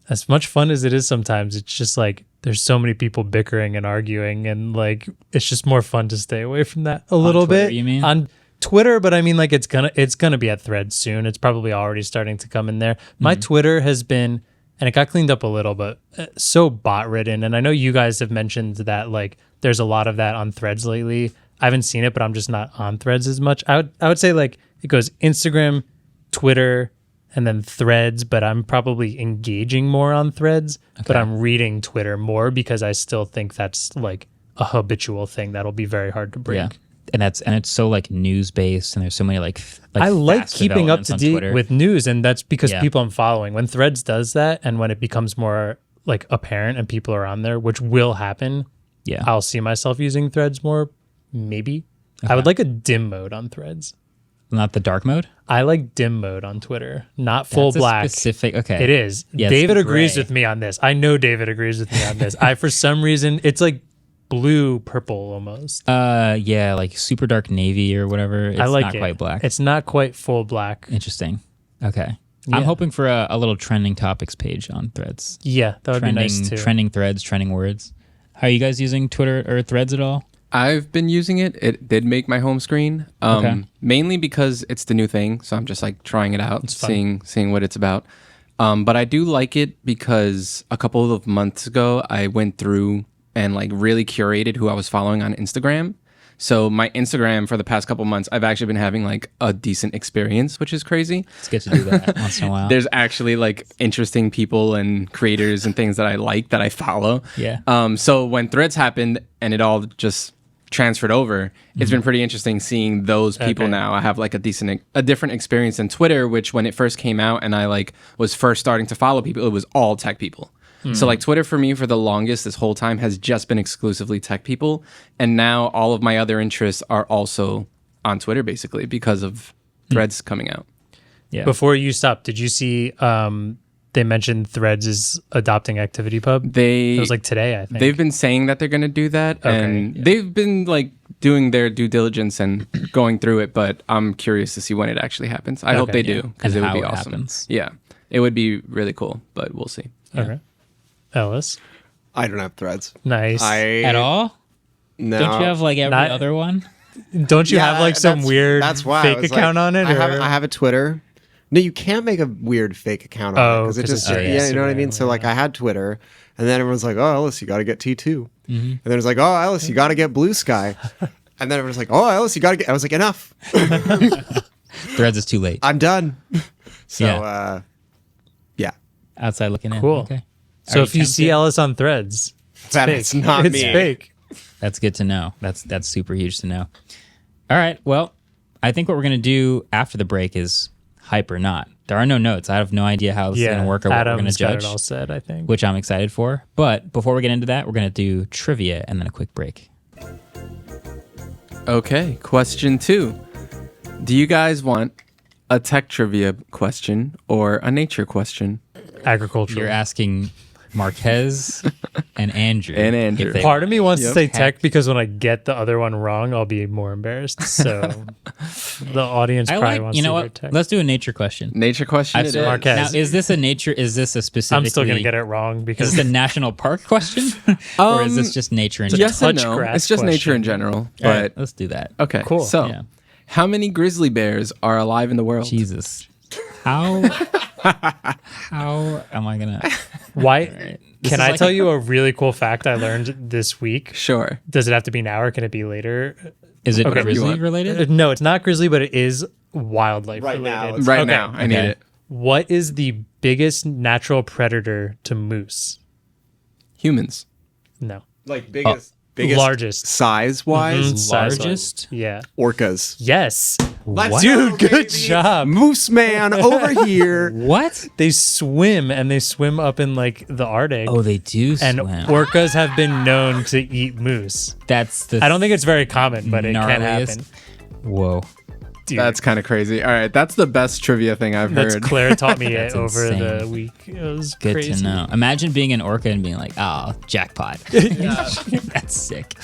as much fun as it is sometimes, it's just like there's so many people bickering and arguing, and like it's just more fun to stay away from that a little bit. You mean on Twitter? But I mean, like it's gonna be at Threads soon. It's probably already starting to come in there. My Twitter has been, and it got cleaned up a little, but so bot ridden. And I know you guys have mentioned that like there's a lot of that on Threads lately. I haven't seen it, but I'm just not on Threads as much. I would say like it goes Instagram, Twitter, and then Threads, but I'm probably engaging more on Threads, but I'm reading Twitter more because I still think that's like a habitual thing that'll be very hard to break. Yeah. And it's so like news based, and there's so many like I like keeping up to date with news, and that's because people I'm following. When Threads does that, and when it becomes more like apparent and people are on there, which will happen, I'll see myself using Threads more. Maybe. I would like a dim mode on Threads. Not the dark mode? I like dim mode on Twitter, not full black. Specific. Okay. It is. Yeah, David agrees with me on this. I know David agrees with me on this. For some reason, it's like blue, purple almost. Yeah, like super dark navy or whatever. It's not quite black. It's not quite full black. Interesting. Okay. Yeah. I'm hoping for a little trending topics page on Threads. Yeah, that would be nice too. Trending threads, trending words. Are you guys using Twitter or Threads at all? I've been using it. It did make my home screen, mainly because it's the new thing. So I'm just like trying it out, seeing what it's about. But I do like it because a couple of months ago, I went through and like really curated who I was following on Instagram. So my Instagram for the past couple months, I've actually been having like a decent experience, which is crazy. It's good to do that once in a while. There's actually like interesting people and creators and things that I like that I follow. Yeah. So when Threads happened and it all just transferred over, it's been pretty interesting seeing those people now. I have like a different experience than Twitter, which when it first came out and I like was first starting to follow people, it was all tech people. So like Twitter for me for the longest this whole time has just been exclusively tech people. And now all of my other interests are also on Twitter basically because of Threads coming out. Yeah. Before you stopped, did you see they mentioned Threads is adopting ActivityPub? It was like today, I think. They've been saying that they're going to do that. And they've been like doing their due diligence and going through it. But I'm curious to see when it actually happens. I hope they do because it would be awesome. Happens. Yeah. It would be really cool, but we'll see. Okay. Ellis? I don't have Threads. Nice. At all? No. Don't you have like every other one? Don't you have like some weird fake I was account on it? I have a Twitter. No, you can't make a weird fake account on it because it just you know what I mean. So like I had Twitter, and then everyone's like, "Oh, Ellis, you got to get T2," and then it's like, "Oh, Ellis, you got to get Blue Sky," and then everyone's like, "Oh, Ellis, you got to get." I was like, "Enough." Threads is too late. I'm done. So yeah, Outside looking in. Cool. Okay. So if you see Ellis on Threads, it's not it's me. fake. That's good to know. That's super huge to know. All right. Well, I think what we're gonna do after the break is hype or not. There are no notes. I have no idea how this is gonna work or what we're gonna judge. Got it all said, I think. Which I'm excited for. But before we get into that, we're gonna do trivia and then a quick break. Okay, question 2. Do you guys want a tech trivia question or a nature question? Agricultural. You're asking Marquez and Andrew. And Andrew. if they Part of me wants to say Heck. tech because when I get the other one wrong, I'll be more embarrassed. So the audience I probably like. wants You know to hear what? tech. Let's do a nature question. Nature question it is. Marquez. Now, is this a nature? Is this a specific? I'm still going to get it wrong Is because this a national park question, or is this just nature in general? Yes and touch no. grass It's just nature in question. general. All But right, let's do that. okay, Cool. So, Yeah. how many grizzly bears are alive in the world? Jesus, how am I gonna? why? This Can is I like tell you a really cool fact I learned this week? Sure. Does it have to be now or can it be later? Is it Okay. grizzly want. related? No, it's not grizzly, but it is wildlife Right now, related. it's- Right Okay. now, I need Okay. it. What is the biggest natural predator to moose? Humans. No. like Largest. size wise, Largest? Yeah. orcas. Yes. Let's Dude, go, good baby. job. Moose man over here. What? They swim and they swim up in like the Arctic. Oh, they do and swim. orcas have been known to eat moose. That's the. I don't think it's very common, but it can gnarliest- happen. Whoa. Dude, That's kind of crazy. All right, that's the best trivia thing I've that's heard. Claire taught me it That's over the insane. week. It was Good crazy. to know. Imagine being an orca and being like, "Oh, jackpot." That's sick.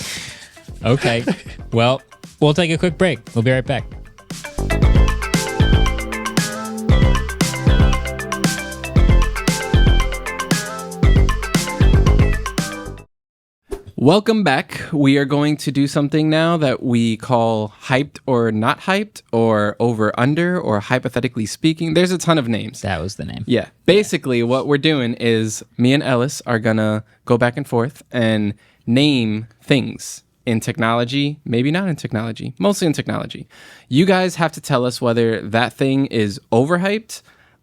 Okay. Well, we'll take a quick break. We'll be right back. Welcome back. We are going to do something now that we call hyped or not hyped, or over under, or hypothetically speaking. There's a ton of names. That was the name. Yeah. Basically, what we're doing is me and Ellis are going to go back and forth and name things in technology, maybe not in technology, mostly in technology. You guys have to tell us whether that thing is overhyped,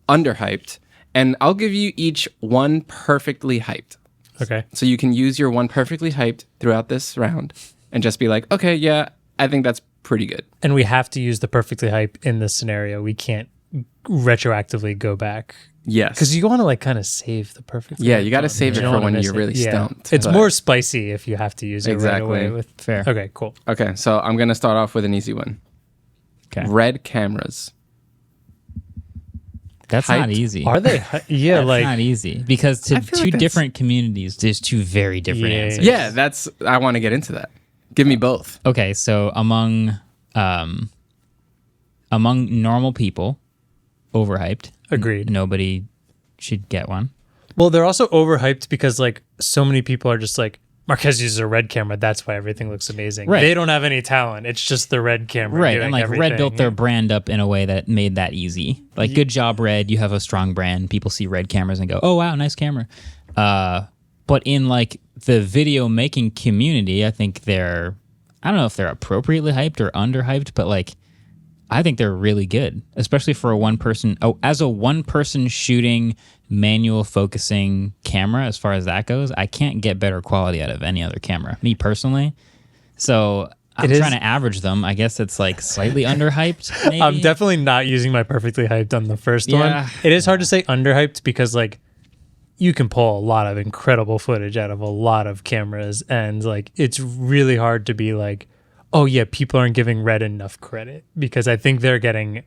underhyped, and I'll give you each one perfectly hyped. Okay. So you can use your one perfectly hyped throughout this round and just be like, okay, yeah, I think that's pretty good. And we have to use the perfectly hype in this scenario. We can't retroactively go back. Yes. Because you want to like kind of save the perfect. Yeah, you got to save it don't for wanna when miss you're it. really Yeah. stumped. It's but- more spicy if you have to use it Exactly. right away. With Fair. Okay, cool. Okay, so I'm going to start off with an easy one. Okay. Red cameras. That's Hyped. not easy. Are they? Yeah, That's like not easy because to I feel two like that's- different communities, there's two very different Yeah. answers. Yeah, I want to get into that. Give me both. Okay, so among normal people, overhyped. Agreed. Nobody should get one. Well, they're also overhyped because like so many people are just like, Marquez uses a red camera. That's why everything looks amazing. Right. They don't have any talent. It's just the red camera. Right. doing And like Red built everything. their brand up in a way that made that easy. Like, good job, Red. You have a strong brand. People see Red cameras and go, oh, wow, nice camera. But in like the video making community, I think I don't know if they're appropriately hyped or underhyped, but like, I think they're really good, especially for as a one person shooting manual focusing camera. As far as that goes, I can't get better quality out of any other camera, me personally. So I'm trying to average them. I guess it's like slightly underhyped. Maybe. I'm definitely not using my perfectly hyped on the first one. It is hard to say underhyped because like you can pull a lot of incredible footage out of a lot of cameras, and like it's really hard to be like, oh yeah, people aren't giving Red enough credit, because I think they're getting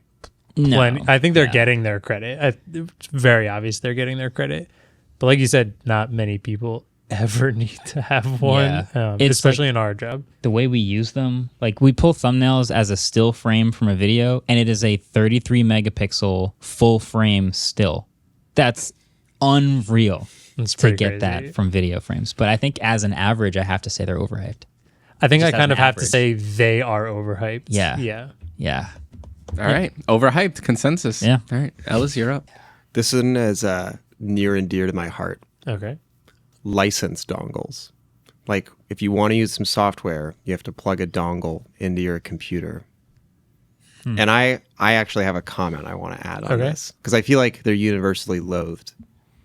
I think they're getting their credit. It's very obvious they're getting their credit, but like you said, not many people ever need to have one, especially in our job. The way we use them, like we pull thumbnails as a still frame from a video, and it is a 33 megapixel full frame still. That's unreal to get that from video frames. But I think as an average, I have to say they're overhyped. I think I kind of have to say they are overhyped. Yeah. All right. Overhyped consensus. Yeah. All right. Ellis, you're up. This one is near and dear to my heart. Okay. Licensed dongles. Like, if you want to use some software, you have to plug a dongle into your computer. And I actually have a comment I want to add on this, because I feel like they're universally loathed.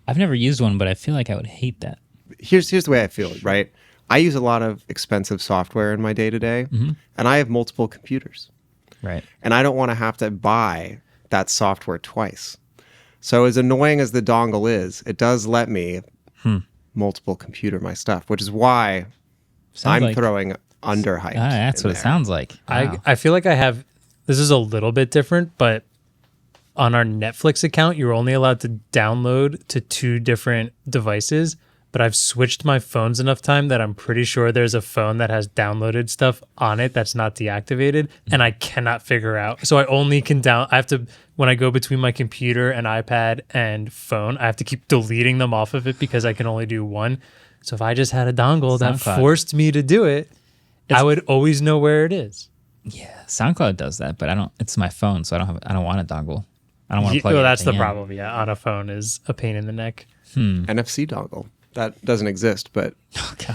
I've never used one, but I feel like I would hate that. Here's the way I feel, right? I use a lot of expensive software in my day-to-day, and I have multiple computers. Right. And I don't want to have to buy that software twice. So as annoying as the dongle is, it does let me multiple computer my stuff, which is why I'm throwing underhyped. That's what it sounds like. Wow. I feel like I have, this is a little bit different, but on our Netflix account, you're only allowed to download to 2 different devices. But I've switched my phones enough time that I'm pretty sure there's a phone that has downloaded stuff on it that's not deactivated, and I cannot figure out. So I only can I have to, when I go between my computer and iPad and phone, I have to keep deleting them off of it because I can only do one. So if I just had a dongle that forced me to do it, I would always know where it is. Yeah, SoundCloud does that, but I don't. It's my phone, so I don't want a dongle. I don't want to plug it. Well, that's the problem. Yeah, on a phone is a pain in the neck. NFC dongle. That doesn't exist, but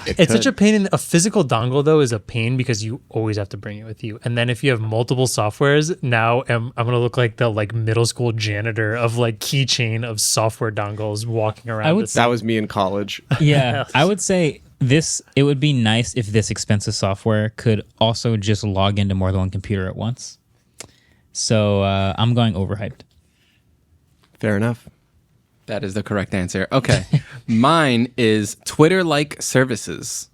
it's such a pain. In a physical dongle, though, is a pain because you always have to bring it with you. And then if you have multiple softwares, now I'm going to look like the middle school janitor of keychain of software dongles walking around. That was me in college. Yeah, I would say it would be nice if this expensive software could also just log into more than one computer at once. So I'm going overhyped. Fair enough. That is the correct answer. Okay. Mine is Twitter-like services.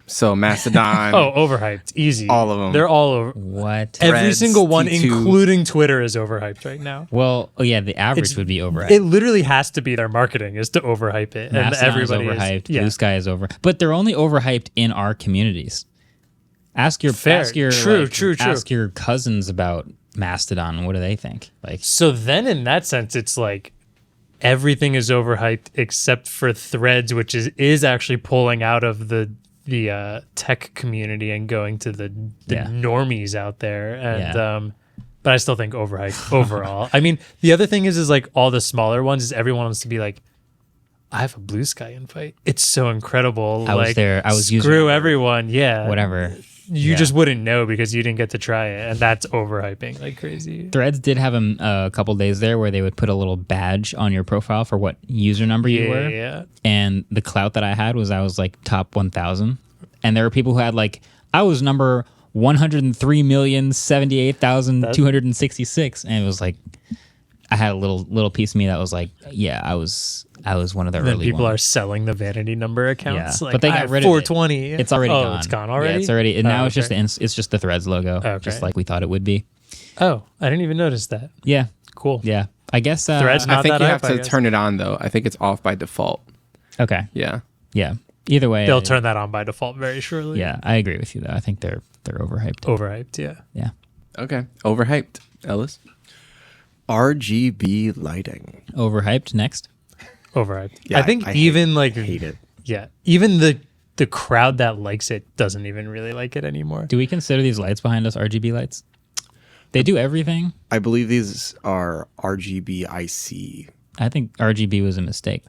So Mastodon. Overhyped. Easy. All of them. They're all over. What? Every Threads, single one, T2. including Twitter, is overhyped right now. Well, the average would be overhyped. It literally has to be their marketing is to overhype it. Mastodon and everybody is overhyped. Blue Sky is over. But they're only overhyped in our communities. Ask your cousins about Mastodon. What do they think? So then in that sense, it's everything is overhyped except for Threads, which is actually pulling out of the tech community and going to the normies out there. And but I still think overhyped overall. I mean, the other thing is all the smaller ones is everyone wants to be I have a Blue Sky invite. It's so incredible. I was there. I was using screw everyone. Yeah. Whatever. You just wouldn't know because you didn't get to try it, and that's overhyping like crazy. Threads did have a couple days there where they would put a little badge on your profile for what user number you were. Yeah. And the clout that I had was I was top 1,000, and there were people who had I was number 103,078,266, and it was I had a little piece of me that was I was one of the early people ones. are selling the vanity number accounts. Yeah. But they got rid of 420. It's already gone. It's gone already? Yeah, it's already. And now it's just the Threads logo, just like we thought it would be. Oh, I didn't even notice that. Yeah. Cool. Yeah. I guess Threads. I think you have to turn it on though. I think it's off by default. Okay. Yeah. Yeah. Either way, they'll turn that on by default very shortly. Yeah, I agree with you though. I think they're overhyped. Overhyped. Yeah. Yeah. Okay. Overhyped. Ellis. RGB lighting. Overhyped. Next. Overhyped. Yeah, I think I even hate it. Yeah, even the the crowd that likes it doesn't even really like it anymore. Do we consider these lights behind us RGB lights? They do everything. I believe these are RGB IC. I think RGB was a mistake.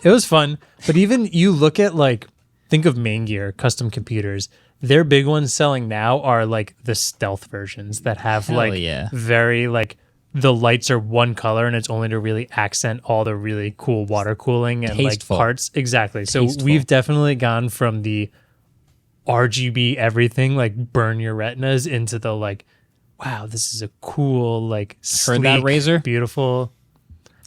It was fun, but even you look at like, think of Main Gear, custom computers. Their big ones selling now are like the stealth versions that have very like the lights are one color and it's only to really accent all the really cool water cooling and Tasteful. like parts. Exactly. So Tasteful. we've definitely gone from the RGB everything, like burn your retinas, into the like, wow, this is a cool, like Heard that, sleek, Razer? Beautiful.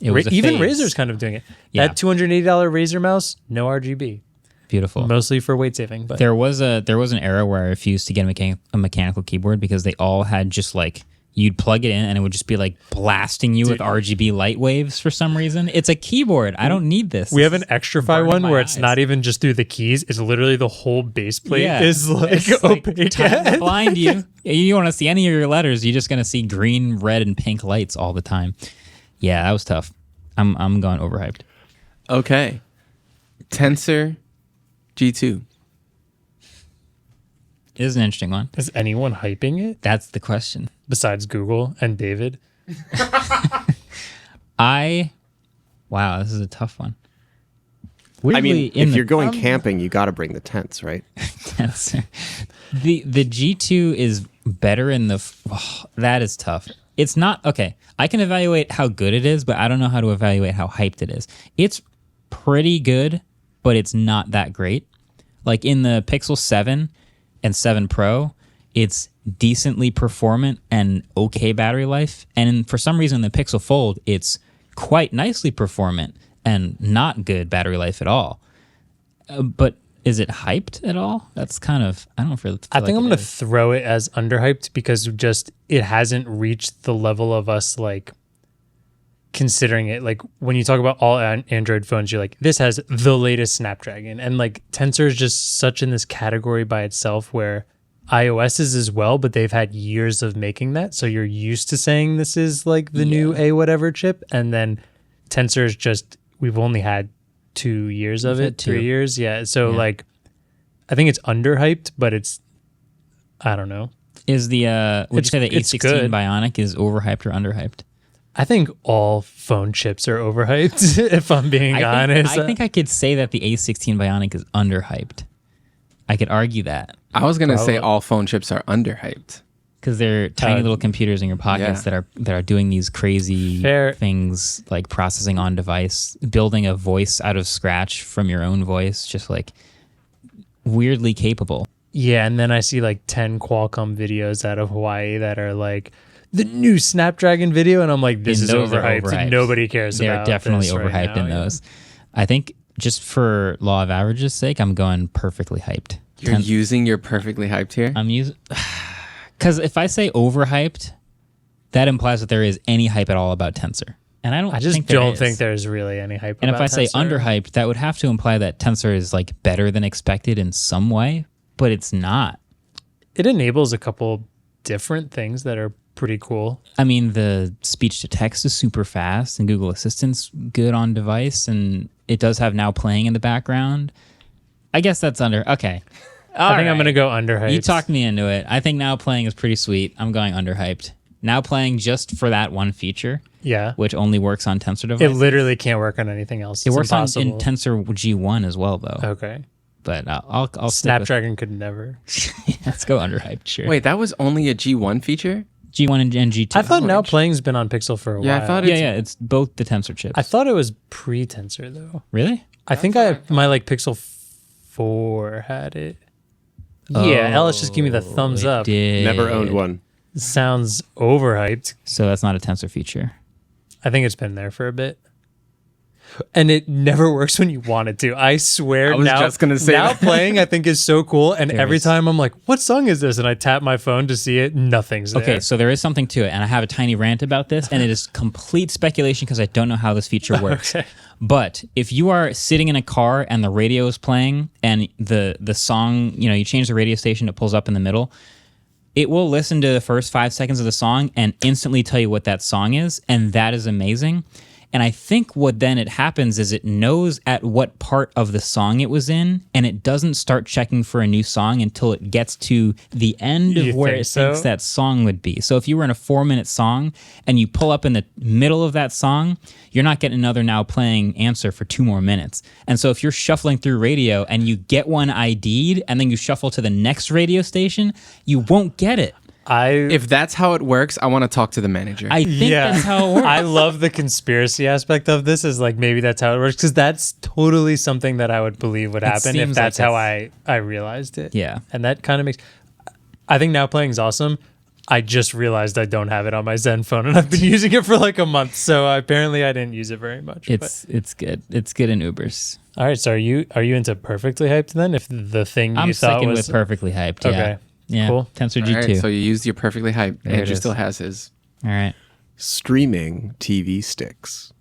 It was a Even phase. Razer's kind of doing it. Yeah. That $280 Razer mouse, no RGB, Beautiful. mostly for weight saving. But There was an era where I refused to get a mechanical keyboard because they all had just like you'd plug it in and it would just be like blasting you with RGB light waves for some reason. It's a keyboard. I don't need this. we have an Extrify burning one my where it's eyes. not even just through the keys. It's literally the whole base plate is like It's like opaque. time to blind you. You don't want to see any of your letters. You're just going to see green, red, and pink lights all the time. Yeah, that was tough. I'm going overhyped. Okay. Tensor G2. It is an interesting one. Is anyone hyping it That's the question. besides Google and David? Wow, this is a tough one. Weirdly, I mean, in if the you're going camping, you got to bring the tents, right? tensor, the G2 is better in the. That is tough. It's not okay. I can evaluate how good it is, but I don't know how to evaluate how hyped it is. It's pretty good, but it's not that great. Like in the Pixel 7 and 7 Pro, it's decently performant and okay battery life. And for some reason, the Pixel Fold, it's quite nicely performant and not good battery life at all. But is it hyped at all? That's kind of, I don't feel. I think I'm going going to throw it as underhyped because just it hasn't reached the level of us like considering it. Like when you talk about all Android phones, you're like, this has the latest Snapdragon. And like Tensor is just such in this category by itself where iOS is as well, but they've had years of making that. So you're used to saying this is like the new A whatever chip. And then Tensor is just, we've only had 2 years of it, 3 years. Yeah. So like, I think it's underhyped, but it's, I don't know. Is the would you say the it's A16 good. Bionic is overhyped or underhyped? I think all phone chips are overhyped, if I'm being honest. I think I could say that the A16 Bionic is underhyped. I could argue that I was going to say Probably. all phone chips are underhyped. because they're tiny little computers in your pockets Yeah. that are doing these crazy Fair. things like processing on device, building a voice out of scratch from your own voice, just like weirdly capable. Yeah, and then I see like 10 Qualcomm videos out of Hawaii that are like the new Snapdragon video, and I'm like, this And is those are overhyped. overhyped. Nobody cares They're about definitely this right overhyped now, in yeah. those. I think just for law of averages sake, I'm going perfectly hyped. You're using your perfectly hyped here? I'm using because if I say overhyped, that implies that there is any hype at all about Tensor, and I don't. I just think there don't is. think there's really any hype And if about I say Tensor. underhyped, that would have to imply that Tensor is like better than expected in some way, but it's not. It enables a couple different things that are pretty cool. I mean, the speech to text is super fast, and Google Assistant's good on device, and it does have now playing in the background. I guess that's under. Okay. I think I'm going to go underhyped. You talked me into it. I think now playing is pretty sweet. I'm going underhyped. Now playing just for that one feature, Yeah. which only works on Tensor It devices. literally can't work on anything else. It It's works impossible. in Tensor G1 as well, though. Okay. But I'll stick with, Snapdragon could never. let's go underhyped. Sure. Wait, that was only a G1 feature? G1 and G2. I thought Now Playing's been on Pixel for a Yeah, I while. thought Yeah, it's both the Tensor chips. I thought it was pre-Tensor though. Really? I think my like Pixel 4 had it. Yeah, Ellis just give me the thumbs It up. did. Never owned one. Sounds overhyped. So that's not a Tensor feature. I think it's been there for a bit. And it never works when you want it to. I swear. I was just gonna say Now that. Playing I think is so cool. And every is. time I'm like, what song is this? And I tap my phone to see it. Nothing's there. Okay, so there is something to it, and I have a tiny rant about this, and it is complete speculation because I don't know how this feature works. Okay. But if you are sitting in a car and the radio is playing, and the song, you change the radio station, it pulls up in the middle, it will listen to the first 5 seconds of the song and instantly tell you what that song is, and that is amazing. And I think what then it happens is it knows at what part of the song it was in, and it doesn't start checking for a new song until it gets to the end of where it thinks that song would be. So if you were in a 4-minute song and you pull up in the middle of that song, you're not getting another now playing answer for 2 more minutes. And so if you're shuffling through radio and you get one ID'd and then you shuffle to the next radio station, you won't get it. If that's how it works, I want to talk to the manager. I think that's how it works. I love the conspiracy aspect of this, is like maybe that's how it works, because that's totally something that I would believe would happen if that's how I realized it. Yeah. And that kind of makes... I think Now Playing is awesome. I just realized I don't have it on my Zen phone, and I've been using it for like a month, so apparently I didn't use it very much. It's good. It's good in Ubers. All right, so are you into Perfectly Hyped then? If the thing I'm you thought sticking was... with Perfectly Hyped, yeah. Okay. Yeah, Cool. Tensor All G2. right, so you used your Perfectly Hyped. There it Andrew is. still has his. All right. Streaming TV sticks.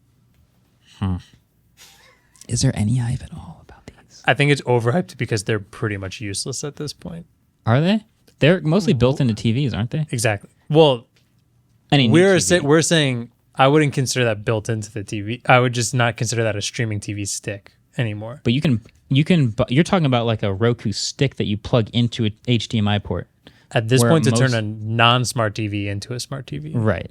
Is there any hype at all about these? I think it's overhyped because they're pretty much useless at this point. Are they? They're mostly built into TVs, aren't they? Exactly. Well, Any new we're TV. saying I wouldn't consider that built into the TV. I would just not consider that a streaming TV stick anymore. But you're talking about like a Roku stick that you plug into an HDMI port. At this Where point, to most- turn a non-smart TV into a smart TV. Right.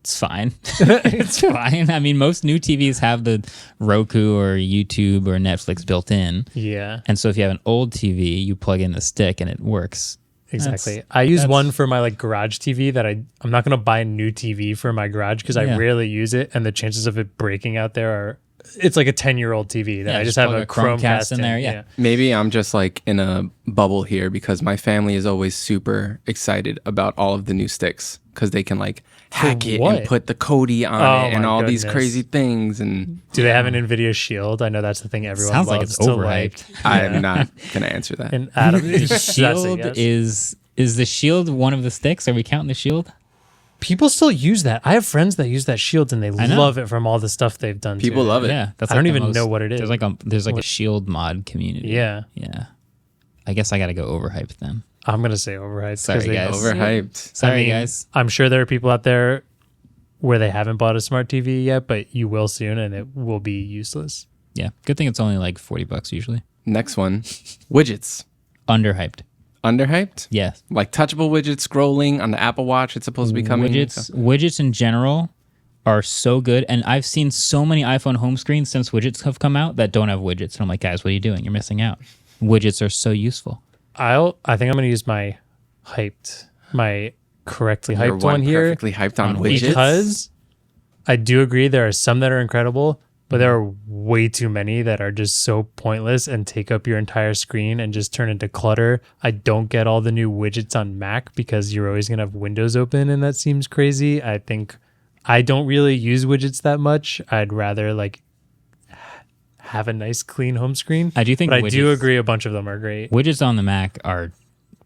It's fine. It's fine. I mean, most new TVs have the Roku or YouTube or Netflix built in. Yeah, And so if you have an old TV, you plug in the stick and it works. exactly. I use one for my like garage TV that I'm not going to buy a new TV for my garage because I Yeah. rarely use it, and the chances of it breaking out there are... It's like a 10-year-old TV that Yeah, I just just have plug a a Chromecast Chromecast in there, yeah. Maybe I'm just like in a bubble here because my family is always super excited about all of the new sticks because they can like hack it what? and put the Cody on Oh it and my all these goodness. crazy things. And Do they have an NVIDIA Shield? I know that's the thing everyone Sounds like loves it's to overhyped. like. I am not going to answer that. And Adam, The that's a Shield yes. is the Shield one of the sticks? Are we counting the Shield? People still use that. I have friends that use that Shield and they know. love it from all the stuff they've done. People to love it. Yeah, that's I don't the even know what it is. There's like a Shield mod community. Yeah. Yeah. I guess I got to go overhyped then. I'm gonna say overhyped. 'cause Sorry, guys. Overhyped. Sorry, guys. I'm sure there are people out there where they haven't bought a smart TV yet, but you will soon, and it will be useless. Yeah. Good thing it's only like $40 usually. Next one, widgets. Underhyped. Underhyped? Yeah. Like touchable widgets scrolling on the Apple Watch. It's supposed to be coming. Widgets in general are so good, and I've seen so many iPhone home screens since widgets have come out that don't have widgets, and I'm like, guys, what are you doing? You're missing out. Widgets are so useful. I think I'm gonna use my correctly Your hyped one here perfectly hyped on widgets. because I do agree there are some that are incredible, but there are way too many that are just so pointless and take up your entire screen and just turn into clutter. I don't get all the new widgets on Mac because you're always gonna have Windows open, and that seems crazy. I think I don't really use widgets that much. I'd rather like have a nice clean home screen. I do think but I do widgets- agree a bunch of them are great. Widgets on the Mac are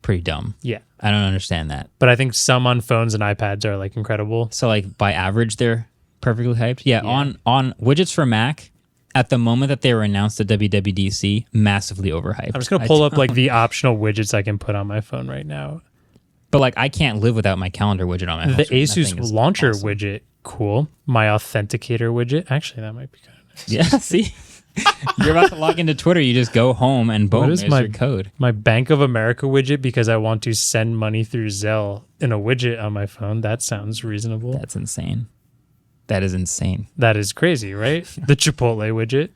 pretty dumb. Yeah. I don't understand that. But I think some on phones and iPads are like incredible. So like by average, they're perfectly hyped. Yeah. On widgets for Mac, at the moment that they were announced at WWDC, massively overhyped. I'm just gonna pull up like the optional widgets I can put on my phone right now. But like I can't live without my calendar widget on my home The screen. That Asus thing is launcher awesome. widget, cool. My authenticator widget, actually that might be kind of nice. Yeah, see? You're about to log into Twitter, you just go home and boom, What is there's my- your code. My Bank of America widget because I want to send money through Zelle in a widget on my phone. That sounds reasonable. That's insane. That is insane. That is crazy, right? The Chipotle widget,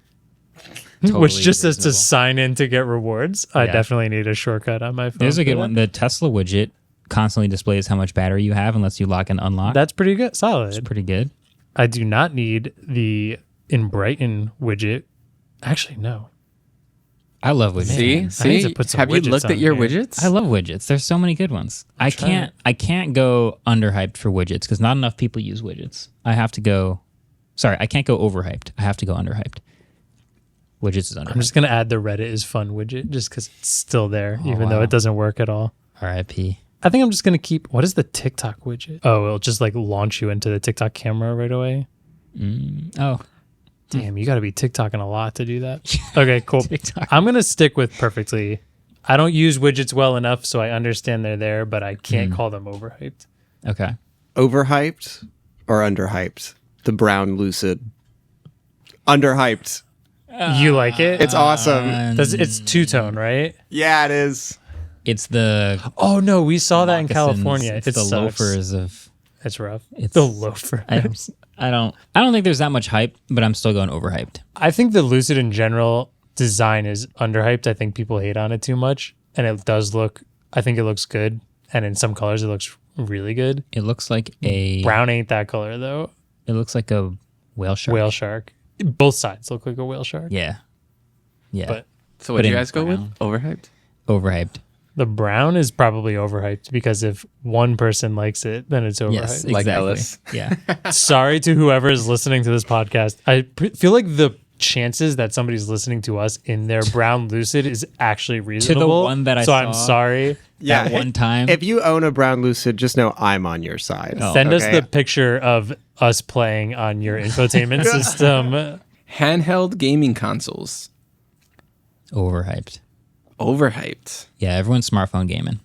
Totally which just says to reasonable. sign in to get rewards. I Yeah. definitely need a shortcut on my phone. There's a for good that. one. The Tesla widget constantly displays how much battery you have and lets you lock and unlock. That's pretty good. Solid. That's pretty good. I do not need the In Brighton widget. Actually, no. I love widgets. See, I need see. to put some Have you widgets looked on at your here. widgets? I love widgets. There's so many good ones. I can't go underhyped for widgets because not enough people use widgets. I can't go overhyped. I have to go underhyped. Widgets is underhyped. I'm just going to add the Reddit is fun widget just because it's still there, even though wow. it doesn't work at all. R.I.P. I think I'm just going to keep, what is the TikTok widget? Oh, it'll just like launch you into the TikTok camera right away. Oh, Damn, you got to be TikToking a lot to do that. Okay, cool. TikTok. I'm going to stick with perfectly. I don't use widgets well enough, so I understand they're there, but I can't call them overhyped. okay. Overhyped or underhyped? the brown Lucid. Underhyped. You like it? It's awesome. It's two-tone, right? Yeah, it is. It's the Oh no, we saw that in moccasins, California. It's It the sucks. loafers of. It's rough. It's The loafers. I don't think there's that much hype, but I'm still going overhyped. I think the Lucid in general design is underhyped. I think people hate on it too much, and it does look. I think it looks good, and in some colors it looks really good. It looks like a Brown ain't that color though. It looks like a whale shark. Whale shark. Both sides look like a whale shark. Yeah. Yeah. But So what do you in guys go with? brown. Overhyped? Overhyped. the brown is probably overhyped because if one person likes it, then it's overhyped. Yes, Like exactly. Ellis. Yeah. Sorry to whoever is listening to this podcast. I feel like the chances that somebody's listening to us in their brown Lucid is actually reasonable. one that I so I'm saw. sorry. That one time. If you own a brown Lucid, just know I'm on your side. Send us Okay? the picture of us playing on your infotainment system. Handheld gaming consoles. Overhyped. Overhyped. Yeah, everyone's smartphone gaming.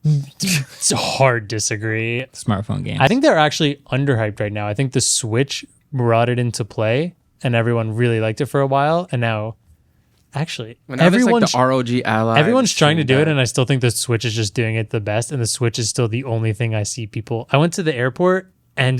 It's a hard disagree. Smartphone games. I think they're actually underhyped right now. I think the Switch brought it into play and everyone really liked it for a while. And now, actually, When everyone's everyone's, like the ROG Ally. everyone's trying to do it. that. And I still think the Switch is just doing it the best. And the Switch is still the only thing I see people. I went to the airport and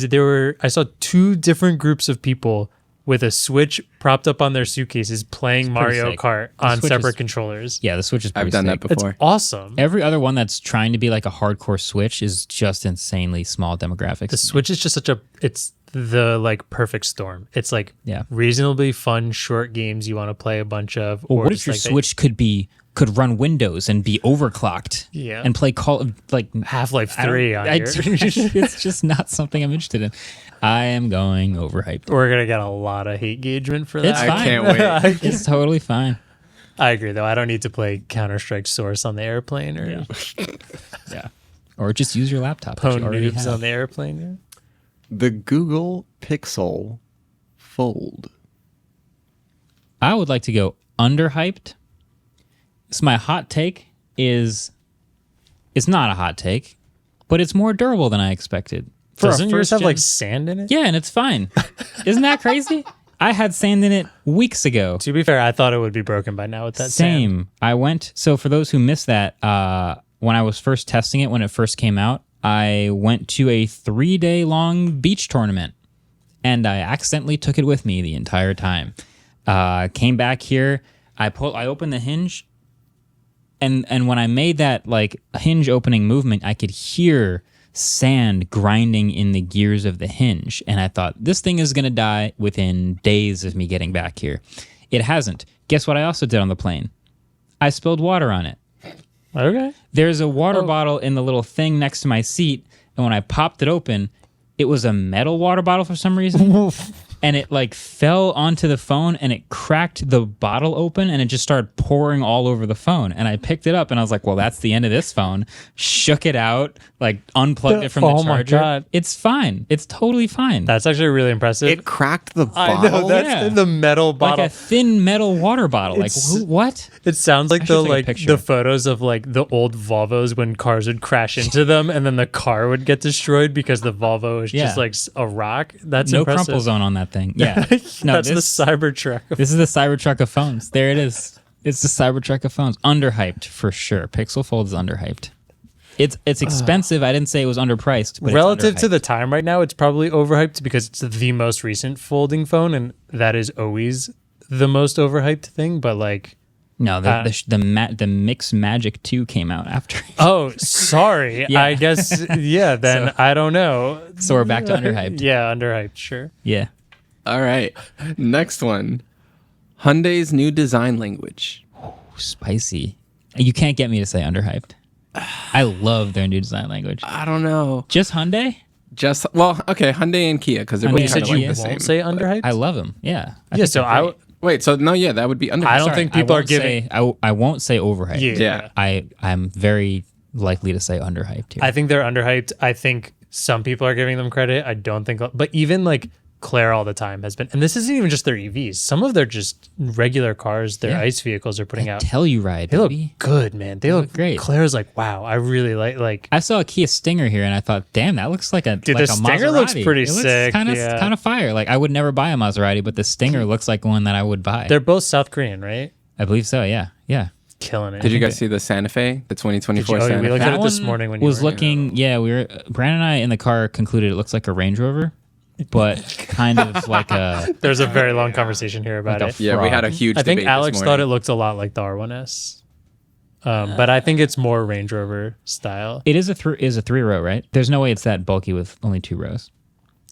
I saw two different groups of people with a Switch propped up on their suitcases playing Mario sick. Kart The on Switch separate is- controllers. Yeah, the Switch is pretty I've done sick. that It's before. awesome. Every other one that's trying to be like a hardcore Switch is just insanely small demographics. The Switch is just it's the like perfect storm. It's like Yeah. reasonably fun short games you want to play a bunch of. Well, or what if just your like Switch could run Windows and be overclocked? Yeah. And play Call of like Half-Life I don't- 3 on I- your. it's just not something I'm interested in. I am going overhyped. We're gonna get a lot of hate engagement for that. It's I fine. can't wait. It's totally fine. I agree, though. I don't need to play Counter-Strike Source on the airplane or Yeah. Or just use your laptop. that you Pwn already Noobs have. on the airplane. The Google Pixel Fold. I would like to go underhyped. So my hot take is it's not a hot take, but it's more durable than I expected. For a Doesn't yours have first-gen- like sand in it? Yeah, and it's fine. Isn't that crazy? I had sand in it weeks ago. To be fair, I thought it would be broken by now with that sand. Same. I went. So for those who missed that, when I was first testing it, when it first came out, I went to a 3-day long beach tournament, and I accidentally took it with me the entire time. Came back here. I opened the hinge, and when I made that like hinge opening movement, I could hear sand grinding in the gears of the hinge, and I thought this thing is gonna die within days of me getting back here. It hasn't. Guess what I also did on the plane? I spilled water on it. Okay. There's a water bottle in the little thing next to my seat, and when I popped it open, it was a metal water bottle for some reason. And it like fell onto the phone and it cracked the bottle open and it just started pouring all over the phone. And I picked it up and I was like, well, that's the end of this phone. Shook it out, like unplugged it from the Oh my charger. God. It's fine. It's totally fine. That's actually really impressive. It cracked the I bottle. know that's Yeah. in the metal like bottle. a thin metal water bottle. Like It's- what? It sounds like I should the take a like picture. the photos of like the old Volvos when cars would crash into them and then the car would get destroyed because the Volvo is Yeah. just like a rock. That's No impressive. crumple zone on that thing. Yeah. No, That's this, the Cybertruck. this is the Cybertruck of phones. There it is. It's the Cybertruck of phones. Underhyped for sure. Pixel Fold is underhyped. It's expensive. I didn't say it was underpriced, but Relative it's to the time right now, it's probably overhyped because it's the most recent folding phone, and that is always the most overhyped thing. But like, no, the Mix Magic 2 came out after. oh, sorry. Yeah. I guess Then I don't know. So we're back to underhyped. Yeah, underhyped. Sure. Yeah. All right. Next one. Hyundai's new design language. Spicy. You can't get me to say underhyped. I love their new design language. I don't know. Just Hyundai? Just okay, Hyundai and Kia because they're Hyundai both and kind of Kia. like You the same. Won't say underhyped. I love them. Yeah. yeah. think So they're I great. Wait, so no, yeah, that would be under. I don't Sorry, think people are won't giving. say- I won't say overhyped. Yeah. Yeah. I'm very likely to say underhyped here. I think they're underhyped. I think some people are giving them credit. I don't think, but even like Claire all the time has been, and this isn't even just their EVs. Some of their just regular cars, their ICE vehicles are putting out. Telluride, They look baby. good, man. They look great. Claire's like, wow, I really like. I saw a Kia Stinger here, and I thought, damn, that looks like a Dude, like the a Stinger Maserati. looks pretty sick, Kind yeah. of fire. Like I would never buy a Maserati, but the Stinger looks like one that I would buy. They're both South Korean, right? I believe so. Yeah. Killing it. Did you guys see the Santa Fe, the 2024 Did you- oh, Santa we Fe? looked at That it this one morning when you was were looking. Yeah, Brandon and I in the car concluded it looks like a Range Rover, but kind of like a. There's a very long conversation here about Like a it. Yeah, we had a huge I think debate Alex this thought it morning. looked a lot like the R1S, but I think it's more Range Rover style. It is a 3-row, right? There's no way it's that bulky with only 2 rows.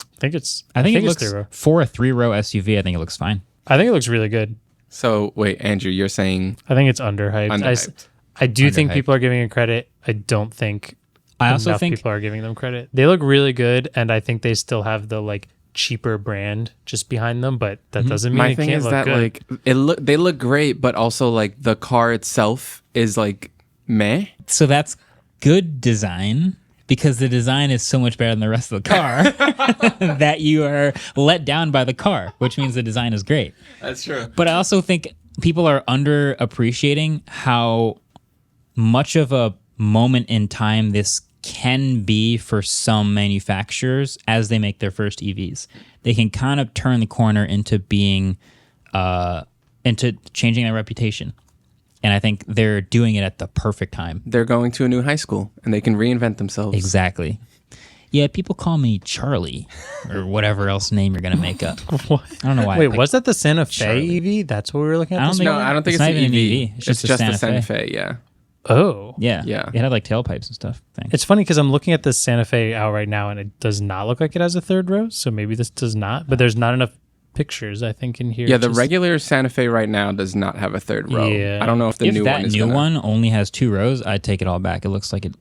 I think it's. I think it it's looks zero. for a 3-row SUV. I think it looks fine. I think it looks really good. So wait, Andrew, you're saying I think it's underhyped. Underhyped. I do think Underhyped. people are giving it credit. I don't think I also enough think people are giving them credit. They look really good, and I think they still have the like cheaper brand just behind them, but that doesn't mean my it thing can't is look that good. like they look great, but also like the car itself is like meh. so. That's good design because the design is so much better than the rest of the car that you are let down by the car, which means the design is great. That's true. But I also think people are underappreciating how much of a moment in time this can be for some manufacturers as they make their first EVs. They can kind of turn the corner into being, into changing their reputation. And I think they're doing it at the perfect time. They're going to a new high school and they can reinvent themselves. Exactly. Yeah, people call me Charlie or whatever else name you're going to make up. What? I don't know why. Wait, Like, was that the Santa Fe Charlie. EV? That's what we were looking at. I don't this think- No, morning? I don't think It's it's, not an even EV. an EV. It's just a the Santa Santa Fe. Fe. Yeah. Oh, Yeah. Yeah. It had like tailpipes and stuff. Thanks. It's funny because I'm looking at this Santa Fe out right now, and it does not look like it has a third row. So maybe this does not. But there's not enough pictures, I think, in here. Yeah, the Just- regular Santa Fe right now does not have a third row. Yeah. I don't know if the if new that one is new gonna. one only has 2 rows, I'd take it all back. It looks like it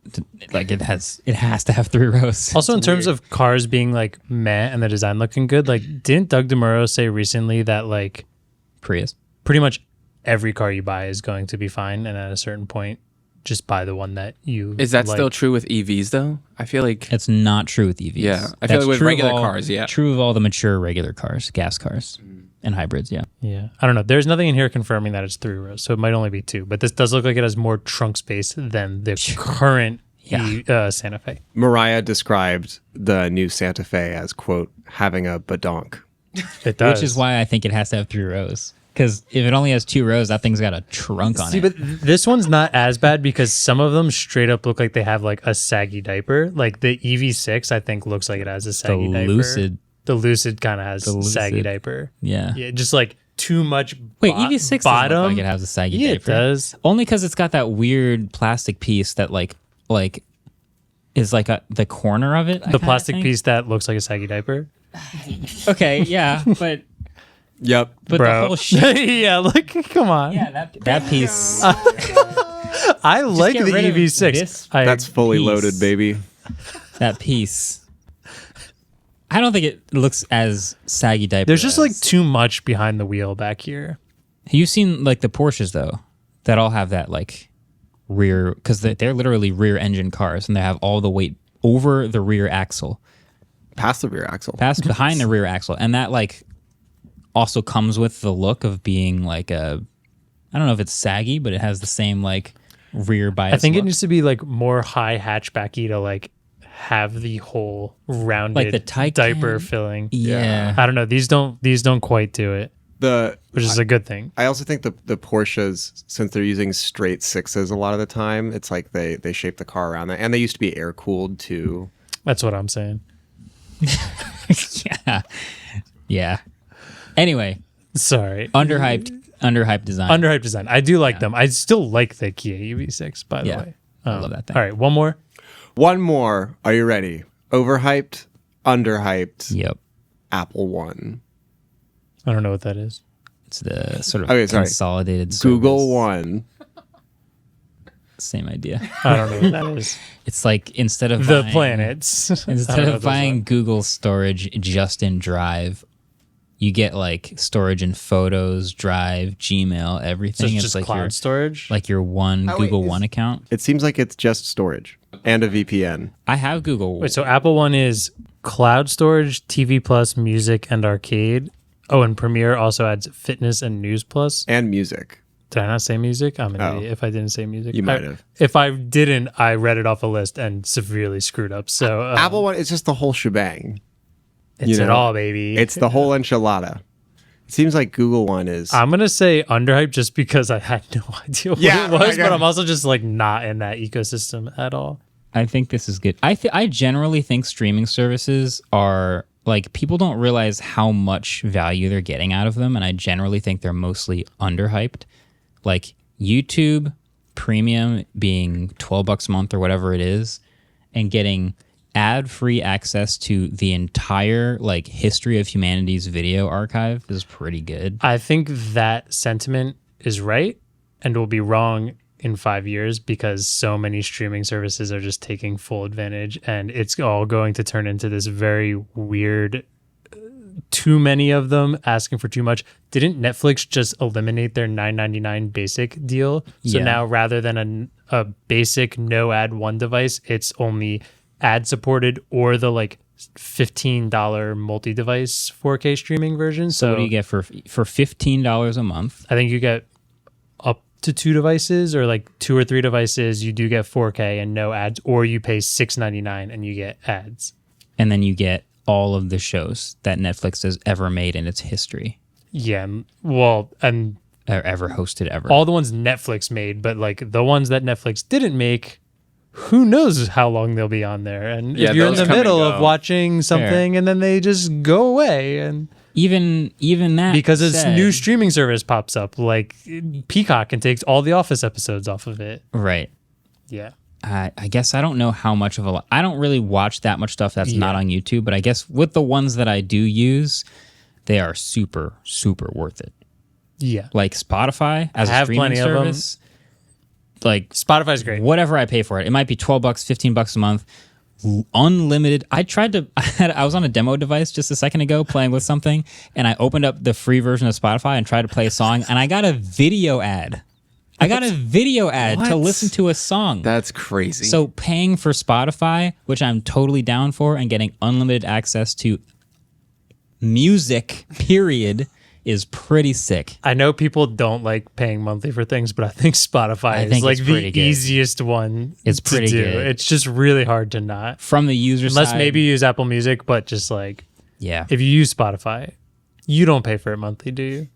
has to have 3 rows. Also, in terms of cars being like meh and the design looking good, like didn't Doug DeMuro say recently that like Prius. pretty much every car you buy is going to be fine, and at a certain point, just buy the one that you Is that like. still true with EVs though? I feel like It's not true with EVs. Yeah, I feel That's like with true of regular all- cars, yeah. True of all the mature regular cars, gas cars, and hybrids. Yeah. Yeah, I don't know. There's nothing in here confirming that it's 3 rows, so it might only be 2. But this does look like it has more trunk space than the current Santa Fe. Mariah described the new Santa Fe as, quote, having a badonk. It does, Which is why I think it has to have 3 rows. Because if it only has 2 rows, that thing's got a trunk on See, it. but this one's not as bad because some of them straight up look like they have like a saggy diaper. Like the EV6, I think looks like it has a saggy diaper. Lucid. The Lucid kind of has The Lucid. saggy diaper. Yeah. Yeah, just like too much. Wait, EV6 bottom. doesn't look like it has a saggy Yeah, diaper. it does. Only because it's got that weird plastic piece that like is like the corner of it. The plastic piece that looks like a saggy diaper. Okay, yeah, but Yep. the Bro. whole shit. Yeah, look, come on. Yeah, that piece. I like get the rid of EV6. this. That's fully piece. loaded, baby. That piece. I don't think it looks as saggy diaper. There's just like as- too much behind the wheel back here. You've seen like the Porsches though, that all have that like rear, because they're literally rear engine cars and they have all the weight over the rear axle, Past the rear axle. past behind the rear axle, and that like also comes with the look of being like a, I don't know if it's saggy, but it has the same like rear bias. I think it look. needs to be like more high hatchbacky to like have the whole rounded Like the Taycan. diaper filling. Yeah. I don't know. These don't quite do it, The which is a good thing. I also think the Porsches, since they're using straight 6s a lot of the time, it's like they shape the car around that, and they used to be air cooled too. That's what I'm saying. Yeah. Yeah. Anyway, Sorry. underhyped design. Underhyped design. I do like them. I still like the Kia EV6, by the Yeah. way. I love that thing. All right, one more. One more. Are you ready? Overhyped, underhyped, Yep. Apple One. I don't know what that is. It's the sort of Okay, sorry. consolidated Google service. One. Same idea. I don't know what that is. It's like instead of The buying, planets. I instead don't know what of those buying are. Google storage just in Drive, you get like storage in Photos, Drive, Gmail, So everything. it's It's just like cloud your storage. like your one Oh, wait, Google is- One account. It seems like it's just storage and a VPN. I have Google. Wait, so Apple One is cloud storage, TV Plus, music, and arcade. Oh, and Premiere also adds fitness and news plus. And music. Did I not say music? I'm an idiot if I didn't say music. You might have. If I didn't, I read it off a list and severely screwed up. So Apple one, it's just the whole shebang. it's it all, baby. It's the whole enchilada. It seems like Google one is. I'm going to say underhyped just because I had no idea what it was, but I'm also just like not in that ecosystem at all. I think this is good. I generally think streaming services are like, people don't realize how much value they're getting out of them, and I generally think they're mostly underhyped. Like YouTube Premium being $12 a month or whatever it is, and getting ad-free access to the entire like history of humanity's video archive is pretty good. I think that sentiment is right and will be wrong in 5 years because so many streaming services are just taking full advantage, and it's all going to turn into this very weird, too many of them asking for too much. Didn't Netflix just eliminate their $9.99 basic deal? So now rather than a basic no ad one device, it's only ad supported or the like $15 multi-device 4K streaming version. So what do you get for $15 a month? I think you get up to 2 devices, or like 2 or 3 devices. You do get 4K and no ads, or you pay $6.99 and you get ads. And then you get all of the shows that Netflix has ever made in its history. Yeah, well, and Or ever hosted ever. all the ones Netflix made, but like the ones that Netflix didn't make, who knows how long they'll be on there. And Yeah, if you're in those the come and middle go. of watching something and then they just go away, and even that, because a said, new streaming service pops up, like Peacock, and takes all the Office episodes off of it. right. Yeah. I guess I don't know how much of a... I don't really watch that much stuff that's not on YouTube, but I guess with the ones that I do use, they are super, super worth it. Yeah. Like Spotify as I a have streaming plenty of 'em. service, like Spotify's great. whatever I pay for it. It might be $12, $15 a month, unlimited. I was on a demo device just a second ago playing with something, and I opened up the free version of Spotify and tried to play a song, and I got a video ad. To listen to a song. That's crazy. So paying for Spotify, which I'm totally down for, and getting unlimited access to music, period, is pretty sick. I know people don't like paying monthly for things, but I think Spotify is like the easiest one It's pretty to do. good. It's just really hard to not. From the user side. Unless maybe you use Apple Music, but just like, Yeah. if you use Spotify, you don't pay for it monthly, do you?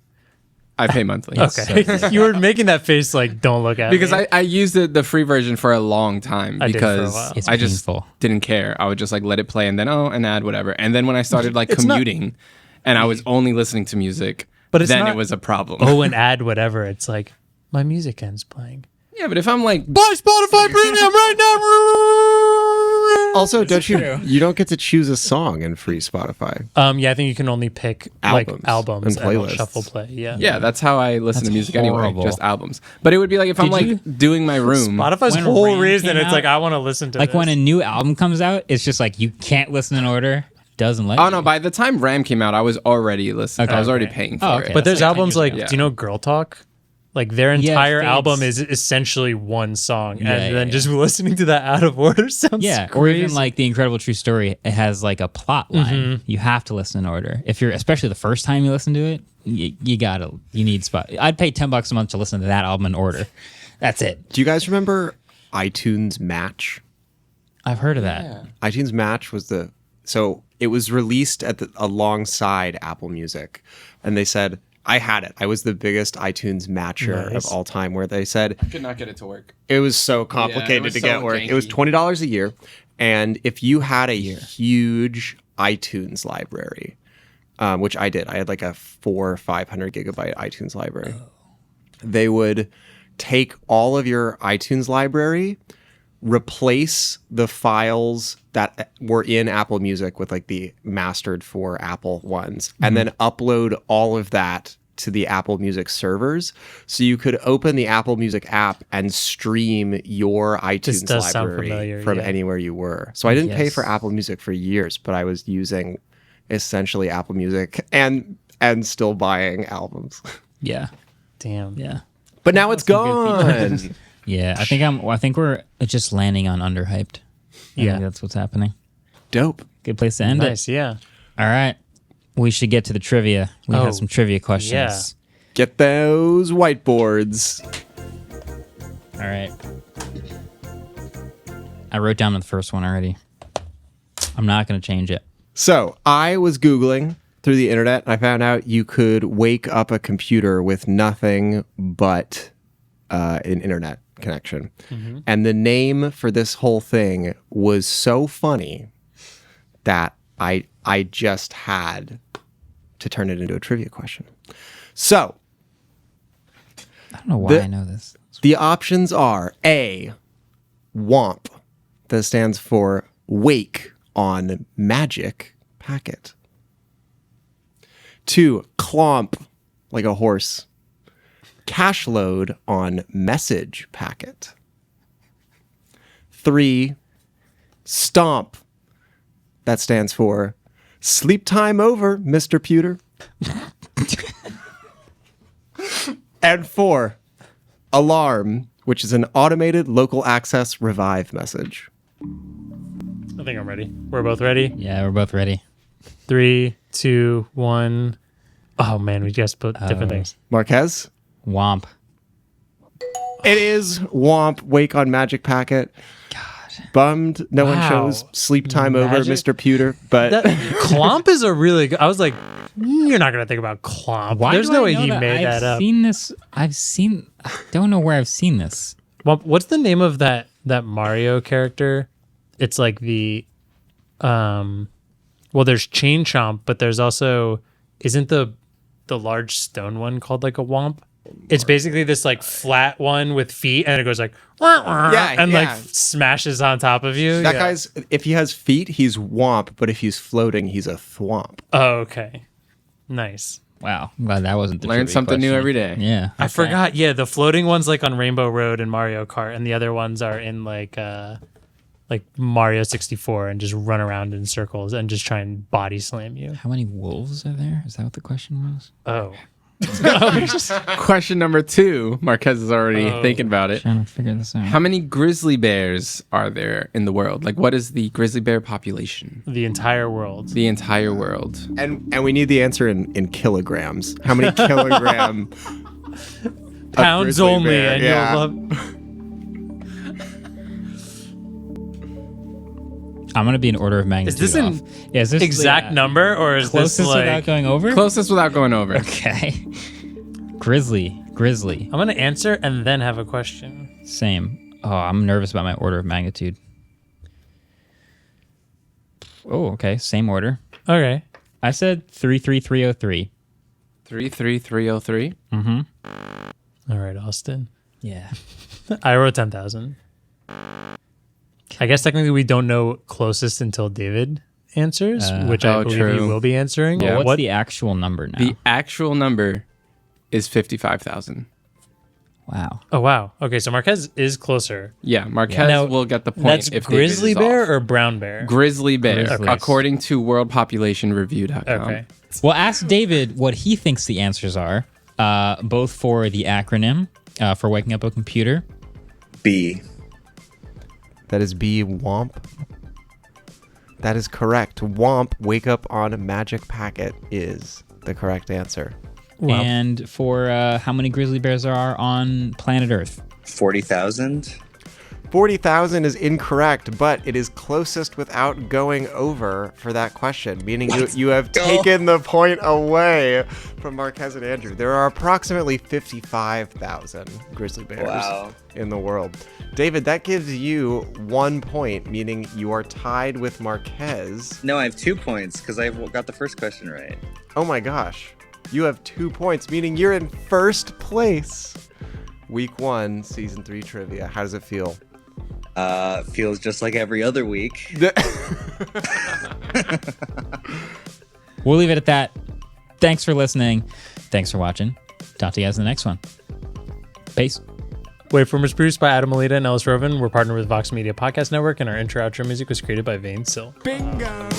I pay monthly. Okay. You were making that face like, don't look at Because me. I used the free version for a long time I did for a because while. It's I just painful. didn't care. I would just like let it play and then an ad, whatever. And then when I started like commuting and I was only listening to music, But it's then not- it was a problem. an ad, whatever. It's like, my music ends playing. Yeah, but if I'm like, Buy Spotify Premium right now. Also, you don't get to choose a song in free Spotify. Yeah, I think you can only pick Albums like albums and and playlists. shuffle play. Yeah. yeah, that's how I listen to music horrible. anyway, just albums. But it would be like if I'm like doing my room. Spotify's When whole Ram reason, came it's out- like, I want to listen to Like this. when a new album comes out, it's just like you can't listen in order. Doesn't let Oh you. no! By the time Ram came out, I was already listening. Okay. I was already Okay. paying for Oh, okay. it. But there's That's like albums 10 like, years ago. do you know Girl Talk? Like their Yeah, entire fades. album is essentially one song, Yeah, and then yeah. just listening to that out of order sounds Yeah, crazy. or even like The Incredible True Story, it has like a plot line. Mm-hmm. You have to listen in order. If you're, especially the first time you listen to it, you need spot. I'd pay $10 a month to listen to that album in order. That's it. Do you guys remember iTunes Match? I've heard of that. iTunes Match was so it was released alongside Apple Music, and they said I had it. I was the biggest iTunes matcher Nice. of all time. Where they said could not get it to work. it was so complicated was to so get work. It was janky. $20 a year, and if you had a huge iTunes library, which I did, I had like a 400 or 500 gigabyte iTunes library. They would take all of your iTunes library, replace the files that were in Apple Music with like the mastered for Apple ones, and then upload all of that to the Apple Music servers. So you could open the Apple Music app and stream your iTunes does sound library familiar, from yeah. anywhere you were. So I didn't pay Yes. for Apple Music for years, but I was using essentially Apple Music and still buying albums. Yeah, Damn. yeah, But now it's gone. yeah. I think we're just landing on underhyped. I Yeah. think that's what's happening. Dope. Good place to end it. Nice, yeah. All right. We should get to the trivia. We Oh, have some trivia questions. yeah. Get those whiteboards. All right. I wrote down the first one already. I'm not going to change it. So I was Googling through the internet, and I found out you could wake up a computer with nothing but an internet connection. And the name for this whole thing was so funny that I just had to turn it into a trivia question. So I don't know why I know this. the options are A, WOMP, that stands for Wake on Magic Packet. 2, Clomp, like a horse, cache load on Message Packet. 3, Stomp, that stands for Sleep Time Over, Mr. Pewter. And 4, Alarm, which is an automated local access revive message. I think I'm ready. We're both ready. Yeah, we're both ready. 3, 2, 1. Oh man, we just put different things. Marquez? Womp. It is WOMP, Wake on Magic Packet. Bummed no one Wow. chose Sleep Time Over, Magic? Mr. Pewter, but That Clomp is a really good. I was like, you're not gonna think about Clomp. Why There's do no I way know he that? made that up. I don't know where I've seen this. Well, what's the name of that Mario character? It's like the, well, there's Chain Chomp, but there's also, isn't the large stone one called like a Womp? It's basically this like flat one with feet, and it goes like, and like smashes on top of you. that guy's, if he has feet, he's WOMP, but if he's floating, he's a thwomp. Oh, okay, nice. Wow. I'm glad that wasn't the Learn trivia something new question. every day. Yeah. I okay. forgot. Yeah, the floating one's like on Rainbow Road and Mario Kart, and the other ones are in like Mario 64 and just run around in circles and just try and body slam you. How many wolves are there? Is that what the question was? Oh. Question number 2. Marquez is already thinking about it. Trying to figure this out. How many grizzly bears are there in the world? Like, what is the grizzly bear population? The entire world. The entire world. And we need the answer in kilograms. How many kilogram of Pounds grizzly only, bear? and Yeah. you'll love. I'm going to be an order of magnitude Is this an off. Yeah, is this exact the, number, or is closest this without like? going over? Closest without going over. Okay. Grizzly. I'm gonna answer and then have a question. Same. Oh, I'm nervous about my order of magnitude. Oh, okay. Same order. Okay. I said 33303. 33303. All right, Austin. Yeah. I wrote 10,000. I guess technically we don't know closest until David answers, which I believe he true. will be answering. Well, what's What? the actual number now? The actual number is 55,000. Wow. Oh wow. Okay, so Marquez is closer. Yeah, Marquez Now, will get the point That's if David grizzly is bear off. or brown bear? Grizzly bear, Grizzlies. according to worldpopulationreview.com. Okay. Well, ask David what he thinks the answers are, both for the acronym for waking up a computer. B. That is B, WOMP. That is correct. WOMP, Wake Up on a Magic Packet, is the correct answer. Wow. And for how many grizzly bears there are on planet Earth. 40,000. 40,000 is incorrect, but it is closest without going over for that question, meaning you have taken the point away from Marquez and Andrew. There are approximately 55,000 grizzly bears Wow. in the world. David, that gives you 1 point, meaning you are tied with Marquez. No, I have 2 points because I got the first question right. Oh my gosh. You have 2 points, meaning you're in first place. Week 1, Season 3 trivia. How does it feel? Feels just like every other week. We'll leave it at that. Thanks for listening. Thanks for watching. Talk to you guys in the next one. Peace. Waveform is produced by Adam Alita and Ellis Roven. We're partnered with Vox Media Podcast Network, and our intro-outro music was created by Vane Sill. Bingo!